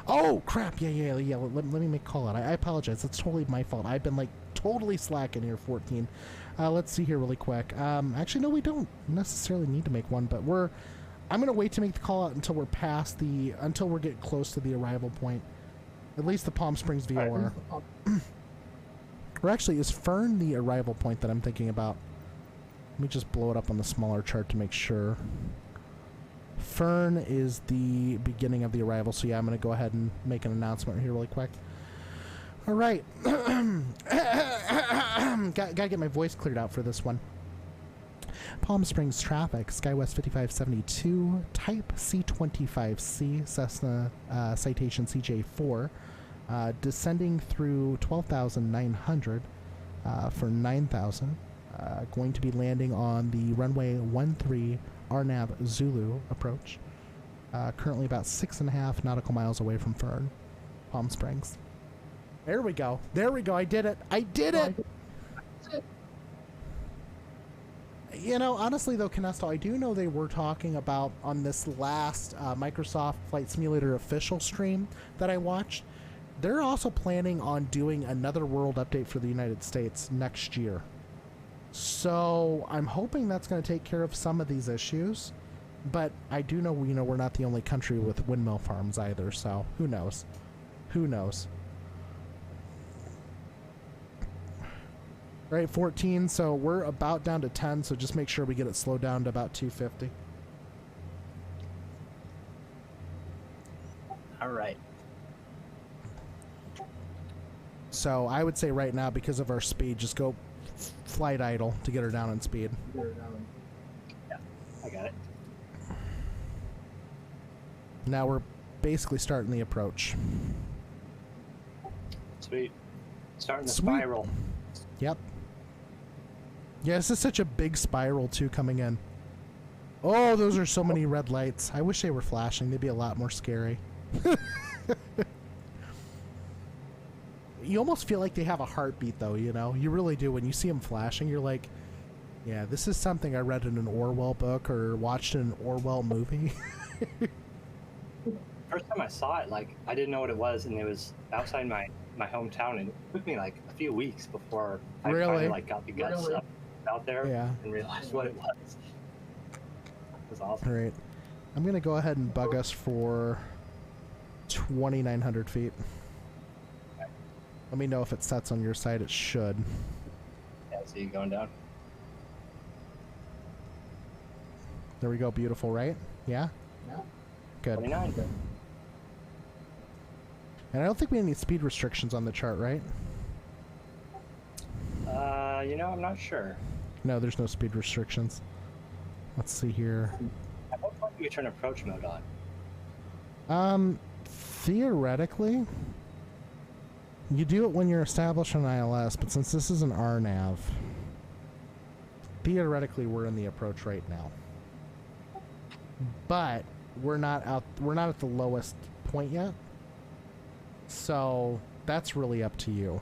Oh, crap. Yeah. Let me make a call out. I apologize. It's totally my fault. I've been, like, totally slacking here, 14. Let's see here really quick. Actually, no, we don't necessarily need to make one, but I'm going to wait to make the call out until we're until we're getting close to the arrival point. At least the Palm Springs VOR. Or actually, is Fern the arrival point that I'm thinking about? Let me just blow it up on the smaller chart to make sure. Fern is the beginning of the arrival, so yeah, I'm going to go ahead and make an announcement here really quick. All right. Gotta get my voice cleared out for this one. Palm Springs traffic, SkyWest 5572, Type C25C, Cessna citation CJ4, descending through 12,900 for 9,000. Going to be landing on the runway 13 RNAV Zulu approach. Currently about 6.5 nautical miles away from Fern, Palm Springs. There we go. I did it. You know, honestly though, Canesto, I do know they were talking about on this last Microsoft Flight Simulator official stream that I watched. They're also planning on doing another world update for the United States next year. So I'm hoping that's going to take care of some of these issues. But I do know, you know, we're not the only country with windmill farms either. So who knows? Right, 14. So we're about down to 10. So just make sure we get it slowed down to about 250. All right. So I would say right now, because of our speed, just go flight idle to get her down in speed. Yeah, I got it. Now we're basically starting the approach. Sweet. Starting the Sweet. spiral. Yep. Yeah, this is such a big spiral, too, coming in. Oh, those are so many red lights. I wish they were flashing. They'd be a lot more scary. You almost feel like they have a heartbeat, though, you know? You really do. When you see them flashing, you're like, yeah, this is something I read in an Orwell book or watched in an Orwell movie. First time I saw it, like, I didn't know what it was, and it was outside my hometown, and it took me, like, a few weeks before I finally, like, got the guts up out there and realized what it was. It was awesome. All right. I'm going to go ahead and bug us for 2,900 feet. Okay. Let me know if it sets on your side. It should. Yeah, see you going down. There we go. Beautiful, right? Yeah? Yeah. Good. 29. And I don't think we have any speed restrictions on the chart, right? You know, I'm not sure. No, there's no speed restrictions. Let's see here. At what point do we turn approach mode on? Theoretically, you do it when you're established on ILS, but since this is an RNAV, theoretically we're in the approach right now. But we're not at the lowest point yet. So that's really up to you.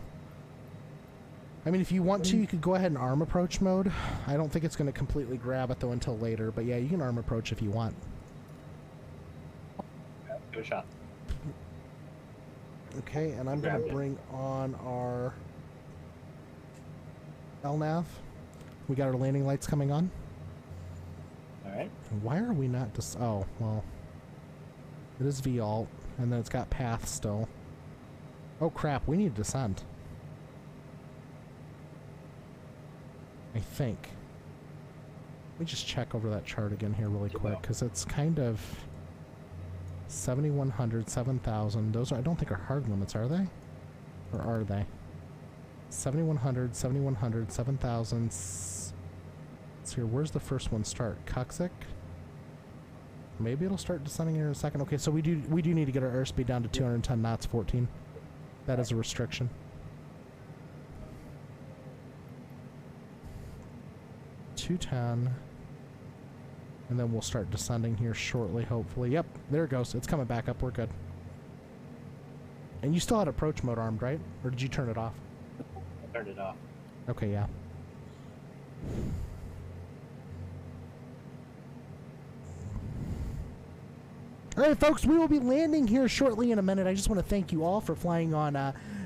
I mean, if you want to, you could go ahead and arm approach mode. I don't think it's going to completely grab it, though, until later. But yeah, you can arm approach if you want. Yeah, give it a shot. Okay, and I'm going to bring on our LNAV. We got our landing lights coming on. All right. Why are we not just... Oh, well. It is VALT, and then it's got path still. Oh, crap. We need descent. I think. Let me just check over that chart again here really quick, because it's kind of 7,100, 7,000. Those are, I don't think are hard limits, are they? Or are they? 7,100, 7,100, 7,000. Let's see here. Where's the first one start? Cuxic? Maybe it'll start descending here in a second. Okay, so we do need to get our airspeed down to 210 knots, 14. That is a restriction. .210, and then we'll start descending here shortly, hopefully. Yep, there it goes. It's coming back up. We're good. And you still had approach mode armed, right? Or did you turn it off? I turned it off. Okay, yeah. All right, folks, we will be landing here shortly in a minute. I just want to thank you all for flying on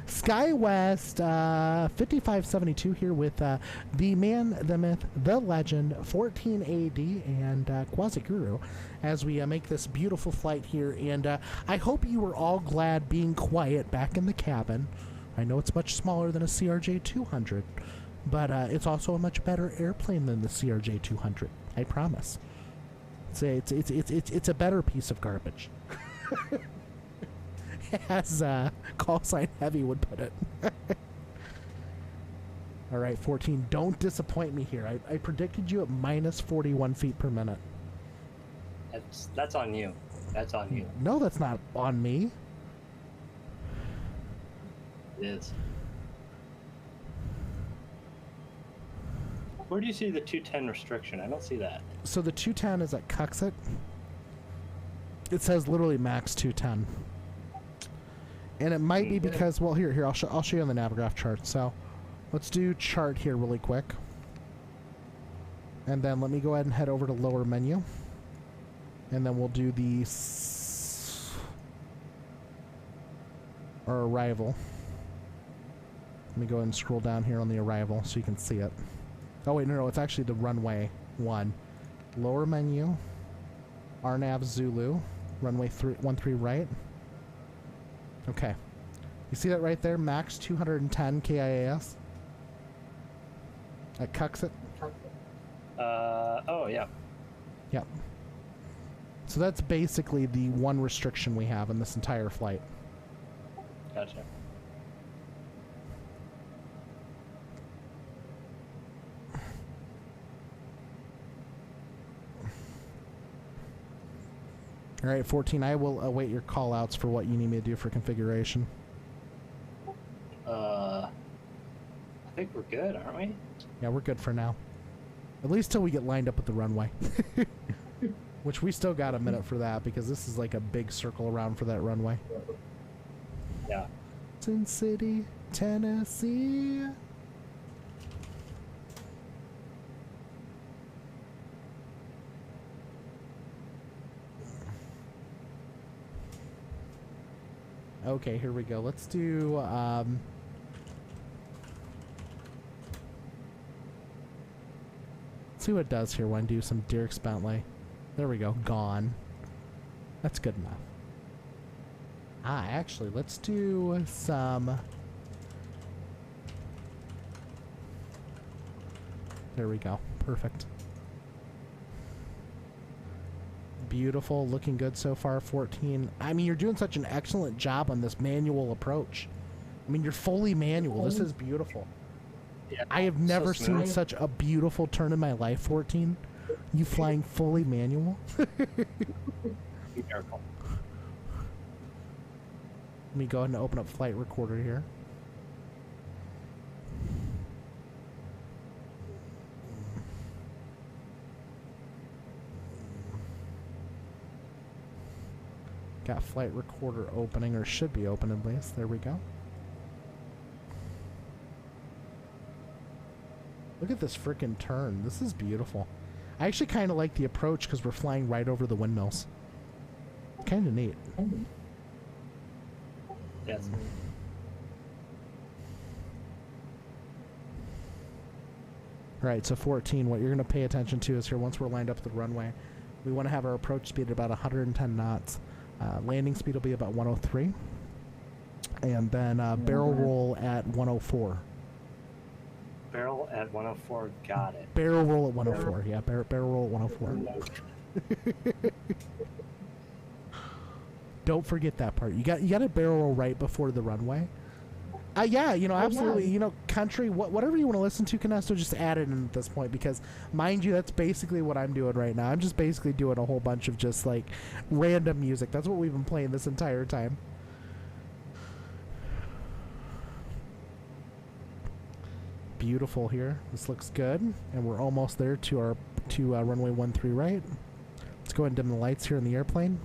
SkyWest 5572 here with the man, the myth, the legend, 14AD, and Quasi Guru as we make this beautiful flight here. And I hope you were all glad being quiet back in the cabin. I know it's much smaller than a CRJ200, but it's also a much better airplane than the CRJ200. I promise. It's a better piece of garbage. As call sign heavy would put it. All right, 14. Don't disappoint me here. I predicted you at minus 41 feet per minute. That's on you. That's on you. No, that's not on me. It is. Where do you see the 210 restriction? I don't see that. So the 210 is at Cuxit. It says literally max 210. And it might be because, well, here, I'll show you on the Navigraph chart. So let's do chart here really quick. And then let me go ahead and head over to lower menu. And then we'll do the our arrival. Let me go ahead and scroll down here on the arrival so you can see it. Oh wait, no, it's actually the runway 1. Lower menu, RNAV Zulu, runway 13 right. Okay. You see that right there? Max 210 KIAS at Cuxit. Oh yeah. Yep. So that's basically the one restriction we have in this entire flight. Gotcha. All right, 14, I will await your call-outs for what you need me to do for configuration. I think we're good, aren't we? Yeah, we're good for now. At least till we get lined up with the runway. Which we still got a minute for that, because this is like a big circle around for that runway. Yeah. Sin City, Tennessee. Okay, here we go. Let's do, let's see what it does here when I do some Dierks Bentley. There we go. Gone. That's good enough. Actually, let's do some... There we go. Perfect. Beautiful. Looking good so far, 14. I mean, you're doing such an excellent job on this manual approach. I mean, you're fully manual. This is beautiful. Yeah, I have never so seen smooth. such a beautiful turn in my life, 14. You flying fully manual? Miracle. Let me go ahead and open up flight recorder here. Got flight recorder opening, or should be open at least. There we go. Look at this freaking turn. This is beautiful. I actually kind of like the approach because we're flying right over the windmills. Kind of neat. Yes. Right, so 14, what you're going to pay attention to is here, once we're lined up at the runway, we want to have our approach speed at about 110 knots. Landing speed will be about 103. And then barrel roll at 104. Barrel at 104. Got it. Barrel roll at 104, yeah, barrel roll at 104. Don't forget that part. You got to barrel roll right before the runway. Yeah, you know, absolutely. You know, country, whatever you want to listen to, Canesto, just add it in at this point, because, mind you, that's basically what I'm doing right now. I'm just basically doing a whole bunch of just, like, random music. That's what we've been playing this entire time. Beautiful here. This looks good. And we're almost there to our runway 13 right. Let's go ahead and dim the lights here in the airplane.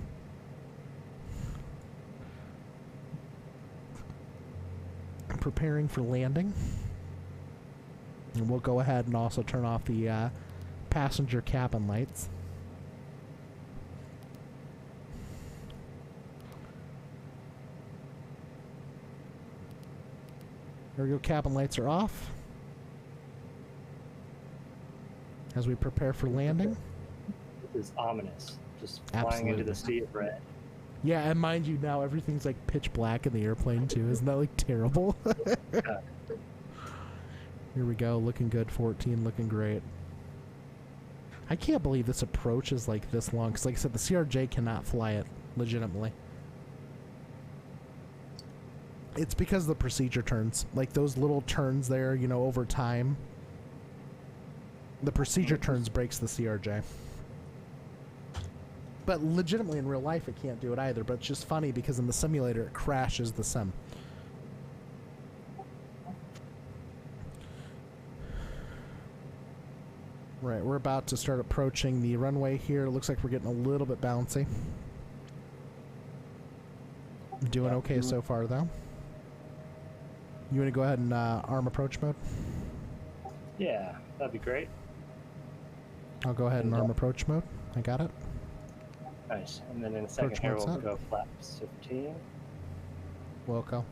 Preparing for landing. And we'll go ahead and also turn off the passenger cabin lights. There we go, cabin lights are off. As we prepare for landing. This is ominous. Just flying Absolutely. into the sea of red. Yeah, and mind you, now everything's like pitch black in the airplane too. Isn't that like terrible? Here we go, looking good, 14, looking great. I can't believe this approach is like this long, because like I said, the CRJ cannot fly it legitimately. It's because of the procedure turns. Like those little turns there, you know, over time. The procedure turns breaks the CRJ. But legitimately in real life it can't do it either, but it's just funny because in the simulator it crashes the sim. Right, we're about to start approaching the runway here. It looks like we're getting a little bit bouncy. Doing okay so far though. You want to go ahead and arm approach mode? Yeah, that'd be great. I'll go ahead and arm approach mode. I got it. Nice. And then in a second Approach here, mode's we'll up. go flaps 15. Wilco.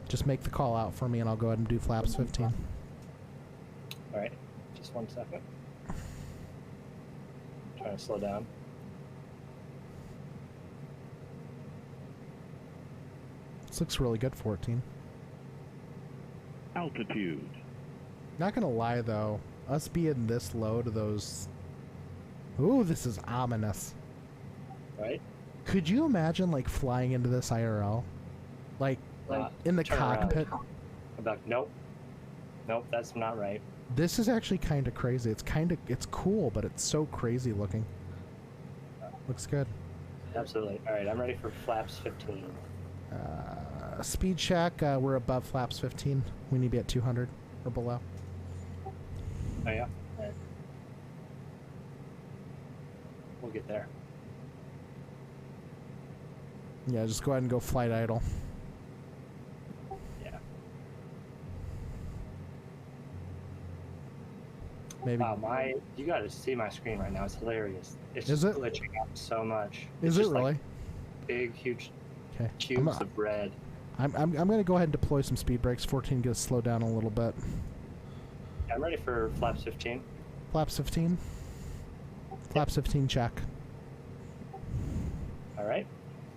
Just make the call out for me and I'll go ahead and do flaps 15. All right. Just 1 second. Trying to slow down. This looks really good, 14. Altitude. Not gonna lie though, us being this low to those... Ooh, this is ominous. Right? Could you imagine like flying into this IRL? Like in the turn around. cockpit? I'm like, nope. Nope, that's not right. This is actually kind of crazy. It's cool, but it's so crazy looking. Looks good. Absolutely. All right, I'm ready for flaps 15. Speed check. We're above flaps 15. We need to be at 200 or below. Oh yeah. All right. We'll get there. Yeah, just go ahead and go flight idle. Yeah. Maybe. Wow, you got to see my screen right now. It's hilarious. It's Is just it? glitching out so much. Is It's it just really? Like big, huge Okay. cubes of red. I'm gonna go ahead and deploy some speed brakes. 14 gonna slow down a little bit. Yeah, I'm ready for flaps 15. Flaps 15. Flaps 15 check. All right.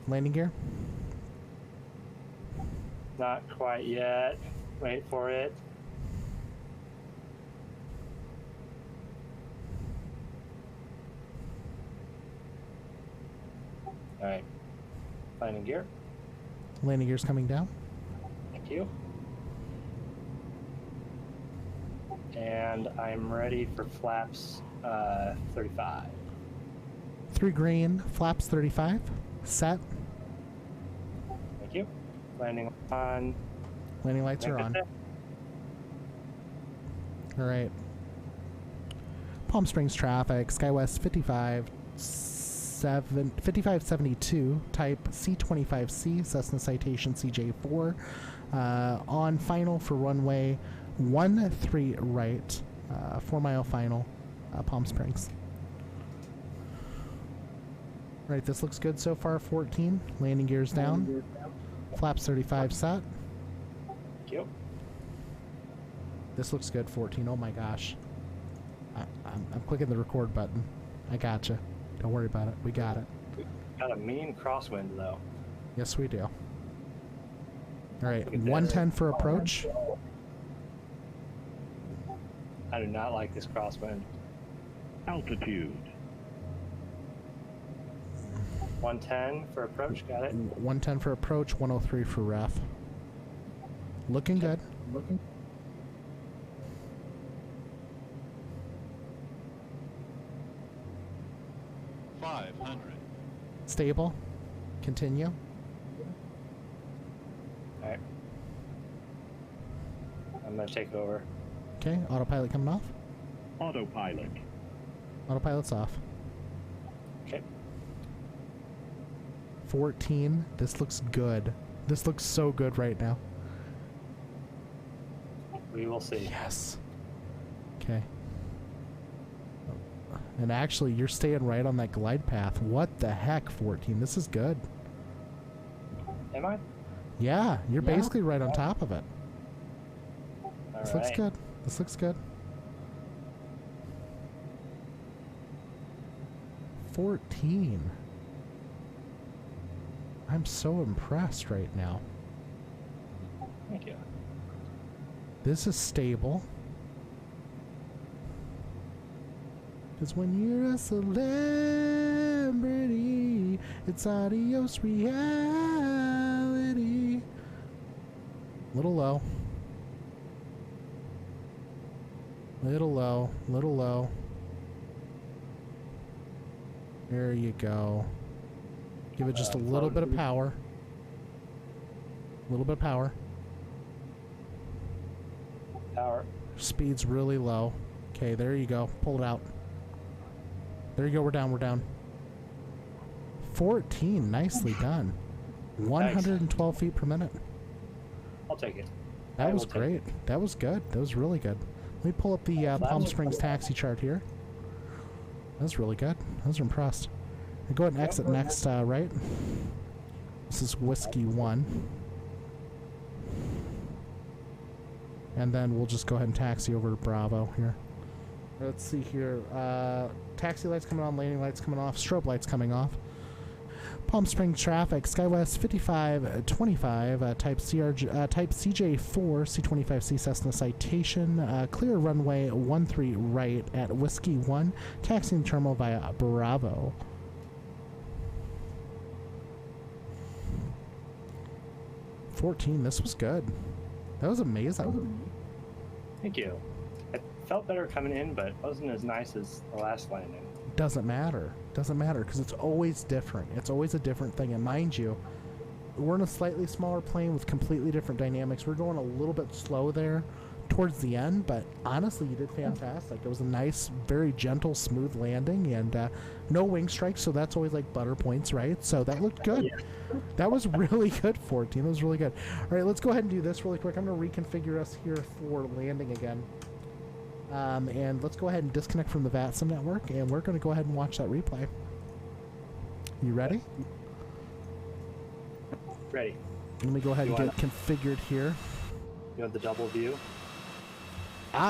Landing gear. Not quite yet. Wait for it. All right. Landing gear. Landing gear's coming down. Thank you. And I'm ready for flaps 35. 3 green. Flaps 35. Set. Thank you. Landing on. Landing lights are on. All right. Palm Springs traffic. SkyWest 5572 type C25C Cessna Citation CJ4 on final for runway 13 right, 4-mile final, Palm Springs. Right, this looks good so far. 14 landing gears down, flaps 35 set. Thank you. This looks good. 14. Oh my gosh, I'm clicking the record button. I gotcha. Don't worry about it. We got it. Got a mean crosswind though. Yes, we do. All right, Look at this. 110 for approach. I do not like this crosswind. Altitude. 110 for approach. Got it. 110 for approach, 103 for ref. Looking good. Looking. Stable. Continue. All right. I'm gonna take over. Okay, autopilot coming off. Autopilot. Autopilot's off. Okay. 14. This looks good. This looks so good right now. We will see. Yes. Okay. And actually, you're staying right on that glide path. What the heck, 14? This is good. Am I? Yeah, you're basically right on top of it. All This right. looks good. This looks good. 14. I'm so impressed right now. Thank you. This is stable. Because when you're a celebrity, it's adios reality. Little low. Little low. Little low. There you go. Give it just a little bit of power. A little bit of power. Power. Speed's really low. Okay, there you go. Pull it out. There you go. We're down. We're down. 14. Nicely done. 112 feet per minute. I'll take it. That was great. That was good. That was really good. Let me pull up the Palm Springs taxi chart here. That was really good. I was impressed. Go ahead and exit next, right? This is Whiskey 1. And then we'll just go ahead and taxi over to Bravo here. Let's see here. Taxi lights coming on, landing lights coming off, strobe lights coming off. Palm Springs traffic, SkyWest 5525, type CJ4, C25C Cessna Citation, clear runway 13 right at Whiskey 1, taxiing terminal via Bravo. .14, this was good. That was amazing. Thank you. felt better coming in, but it wasn't as nice as the last landing. Doesn't matter. Doesn't matter because it's always different. It's always a different thing. And mind you, we're in a slightly smaller plane with completely different dynamics. We're going a little bit slow there towards the end, but honestly, you did fantastic. It was a nice, very gentle, smooth landing, and no wing strikes, so that's always like butter points, right? So that looked good. Yeah. That was really good, 14. That was really good. All right, let's go ahead and do this really quick. I'm going to reconfigure us here for landing again. And let's go ahead and disconnect from the VATSIM network, and we're going to go ahead and watch that replay. You ready? Ready. Let me go ahead You and get configured here. You want the double view?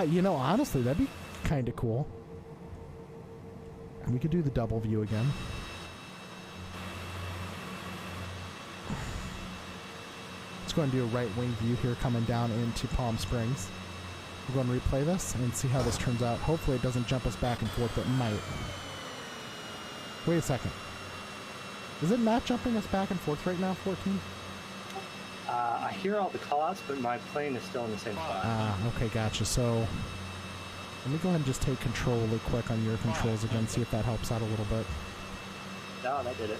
You know, honestly, that'd be kind of cool. And we could do the double view again. Let's go and do a right wing view here coming down into Palm Springs. We're going to replay this and see how this turns out. Hopefully it doesn't jump us back and forth, but it might. Wait a second. Is it not jumping us back and forth right now, 14? I hear all the callouts, but my plane is still in the same spot. Okay, gotcha. So let me go ahead and just take control really quick on your controls again, see if that helps out a little bit. No, that did it.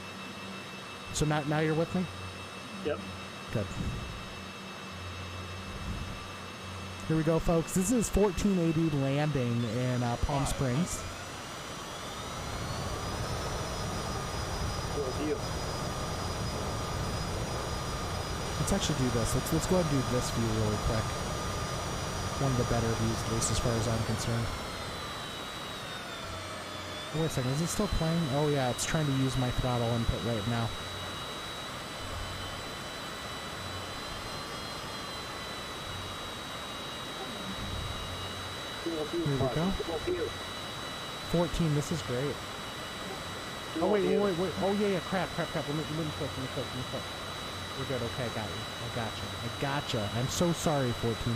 So now you're with me? Yep. Good. Here we go, folks. This is 1480 landing in Palm Springs. Cool view. Let's actually do this. Let's go ahead and do this view really quick. One of the better views, at least as far as I'm concerned. Wait a second, is it still playing? Oh yeah, it's trying to use my throttle input right now. Here we go. 14, this is great. Oh wait. Oh yeah, crap. Let me click. We're good. Okay, I got you. I gotcha. I'm so sorry, 14.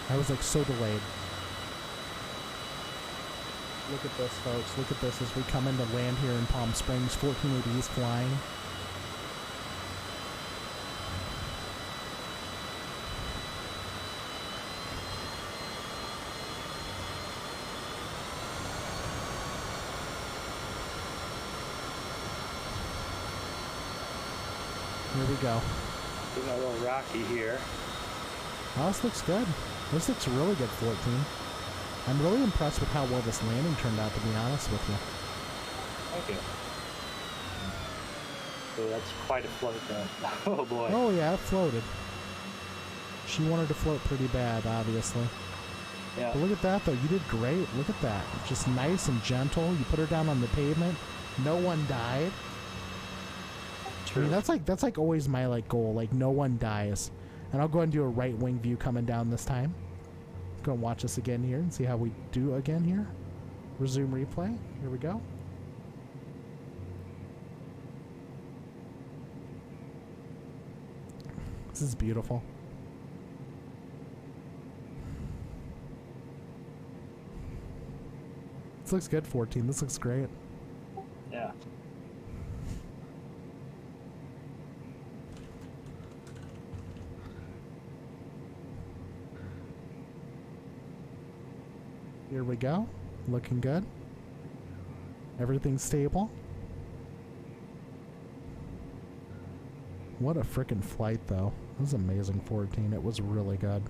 I was like so delayed. Look at this, folks. Look at this as we come into land here in Palm Springs. 1480 is flying. Here we go. Getting a little rocky here. Oh, this looks good. This looks really good, 14. I'm really impressed with how well this landing turned out, to be honest with you. Thank you. So that's quite a float though. Oh boy. Oh yeah, it floated. She wanted to float pretty bad, obviously. Yeah. But look at that, though. You did great. Look at that. Just nice and gentle. You put her down on the pavement. No one died. I mean, that's like always my goal. Like, no one dies. And I'll go ahead and do a right wing view coming down this time. Go and watch this again here and see how we do again here. Resume replay. Here we go. This is beautiful. This looks good, 14. This looks great. Yeah. Here we go. Looking good. Everything's stable. What a freaking flight, though. It was amazing, 14. It was really good.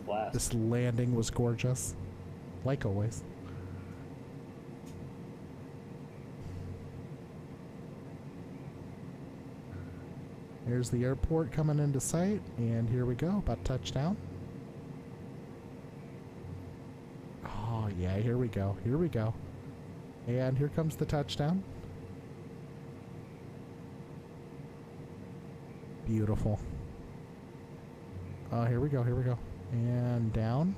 Blast. This landing was gorgeous. Like always. Here's the airport coming into sight, and here we go, about touchdown. Oh yeah, here we go, and here comes the touchdown. Beautiful. Oh, here we go, and down.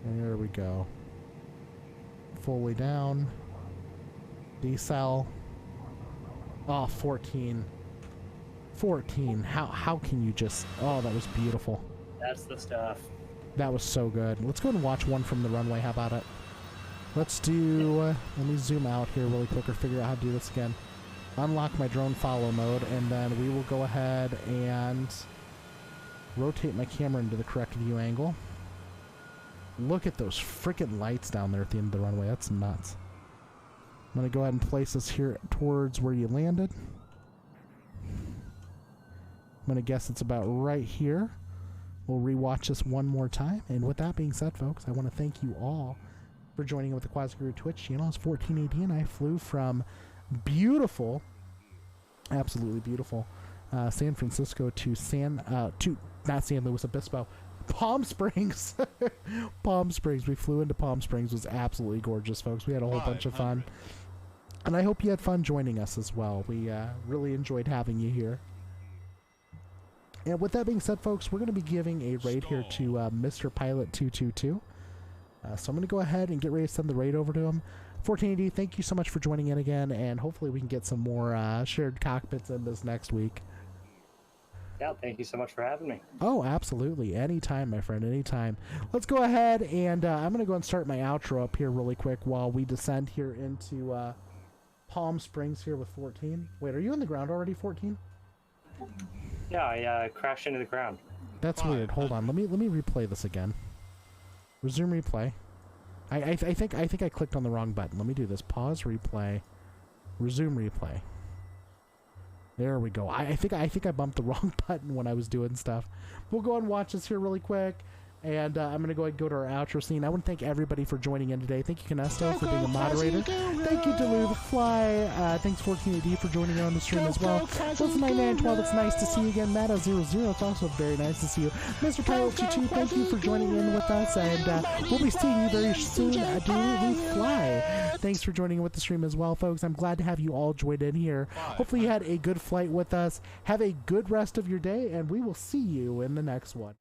And there we go. Fully down. Decel. Oh, 14. 14. How can you just... Oh, that was beautiful. That's the stuff. That was so good. Let's go and watch one from the runway. How about it? Let's do... let me zoom out here really quick or figure out how to do this again. Unlock my drone follow mode, and then we will go ahead and rotate my camera into the correct view angle. Look at those freaking lights down there at the end of the runway. That's nuts. I'm going to go ahead and place this here towards where you landed. I'm going to guess it's about right here. We'll rewatch this one more time. And with that being said, folks, I want to thank you all for joining in with the Quasguru Twitch channel. It's 14AD, and I flew from beautiful, absolutely beautiful, San Francisco to not San Luis Obispo, Palm Springs. Palm Springs. We flew into Palm Springs. It was absolutely gorgeous, folks. We had a whole bunch of fun. And I hope you had fun joining us as well. We really enjoyed having you here. And with that being said, folks, we're going to be giving a raid here to Mr. Pilot 222. So I'm going to go ahead and get ready to send the raid over to him. 1480, thank you so much for joining in again, and hopefully we can get some more shared cockpits in this next week. Yeah, thank you so much for having me. Oh, absolutely. Anytime, my friend, anytime. Let's go ahead, and I'm going to go and start my outro up here really quick while we descend here into Palm Springs here with 14. Wait, are you on the ground already, 14? Yeah, I crashed into the ground. That's weird. Hold on. Let me replay this again. Resume replay. I think I clicked on the wrong button. Let me do this. Pause replay. Resume replay. There we go. I think I bumped the wrong button when I was doing stuff. We'll go and watch this here really quick. And I'm going to go ahead and go to our outro scene. I want to thank everybody for joining in today. Thank you, Canesto, for being a moderator. Thank you, Delu Fly. Thanks, 14AD, for joining in on the stream as well. Listen, 9912, it's nice to see you again. Mata00, it's also very nice to see you. Mr. Pilot 22, thank you for joining in with us. And we'll be seeing you very soon. Delu Fly. Thanks for joining in with the stream as well, folks. I'm glad to have you all joined in here. Hopefully you had a good flight with us. Have a good rest of your day, and we will see you in the next one.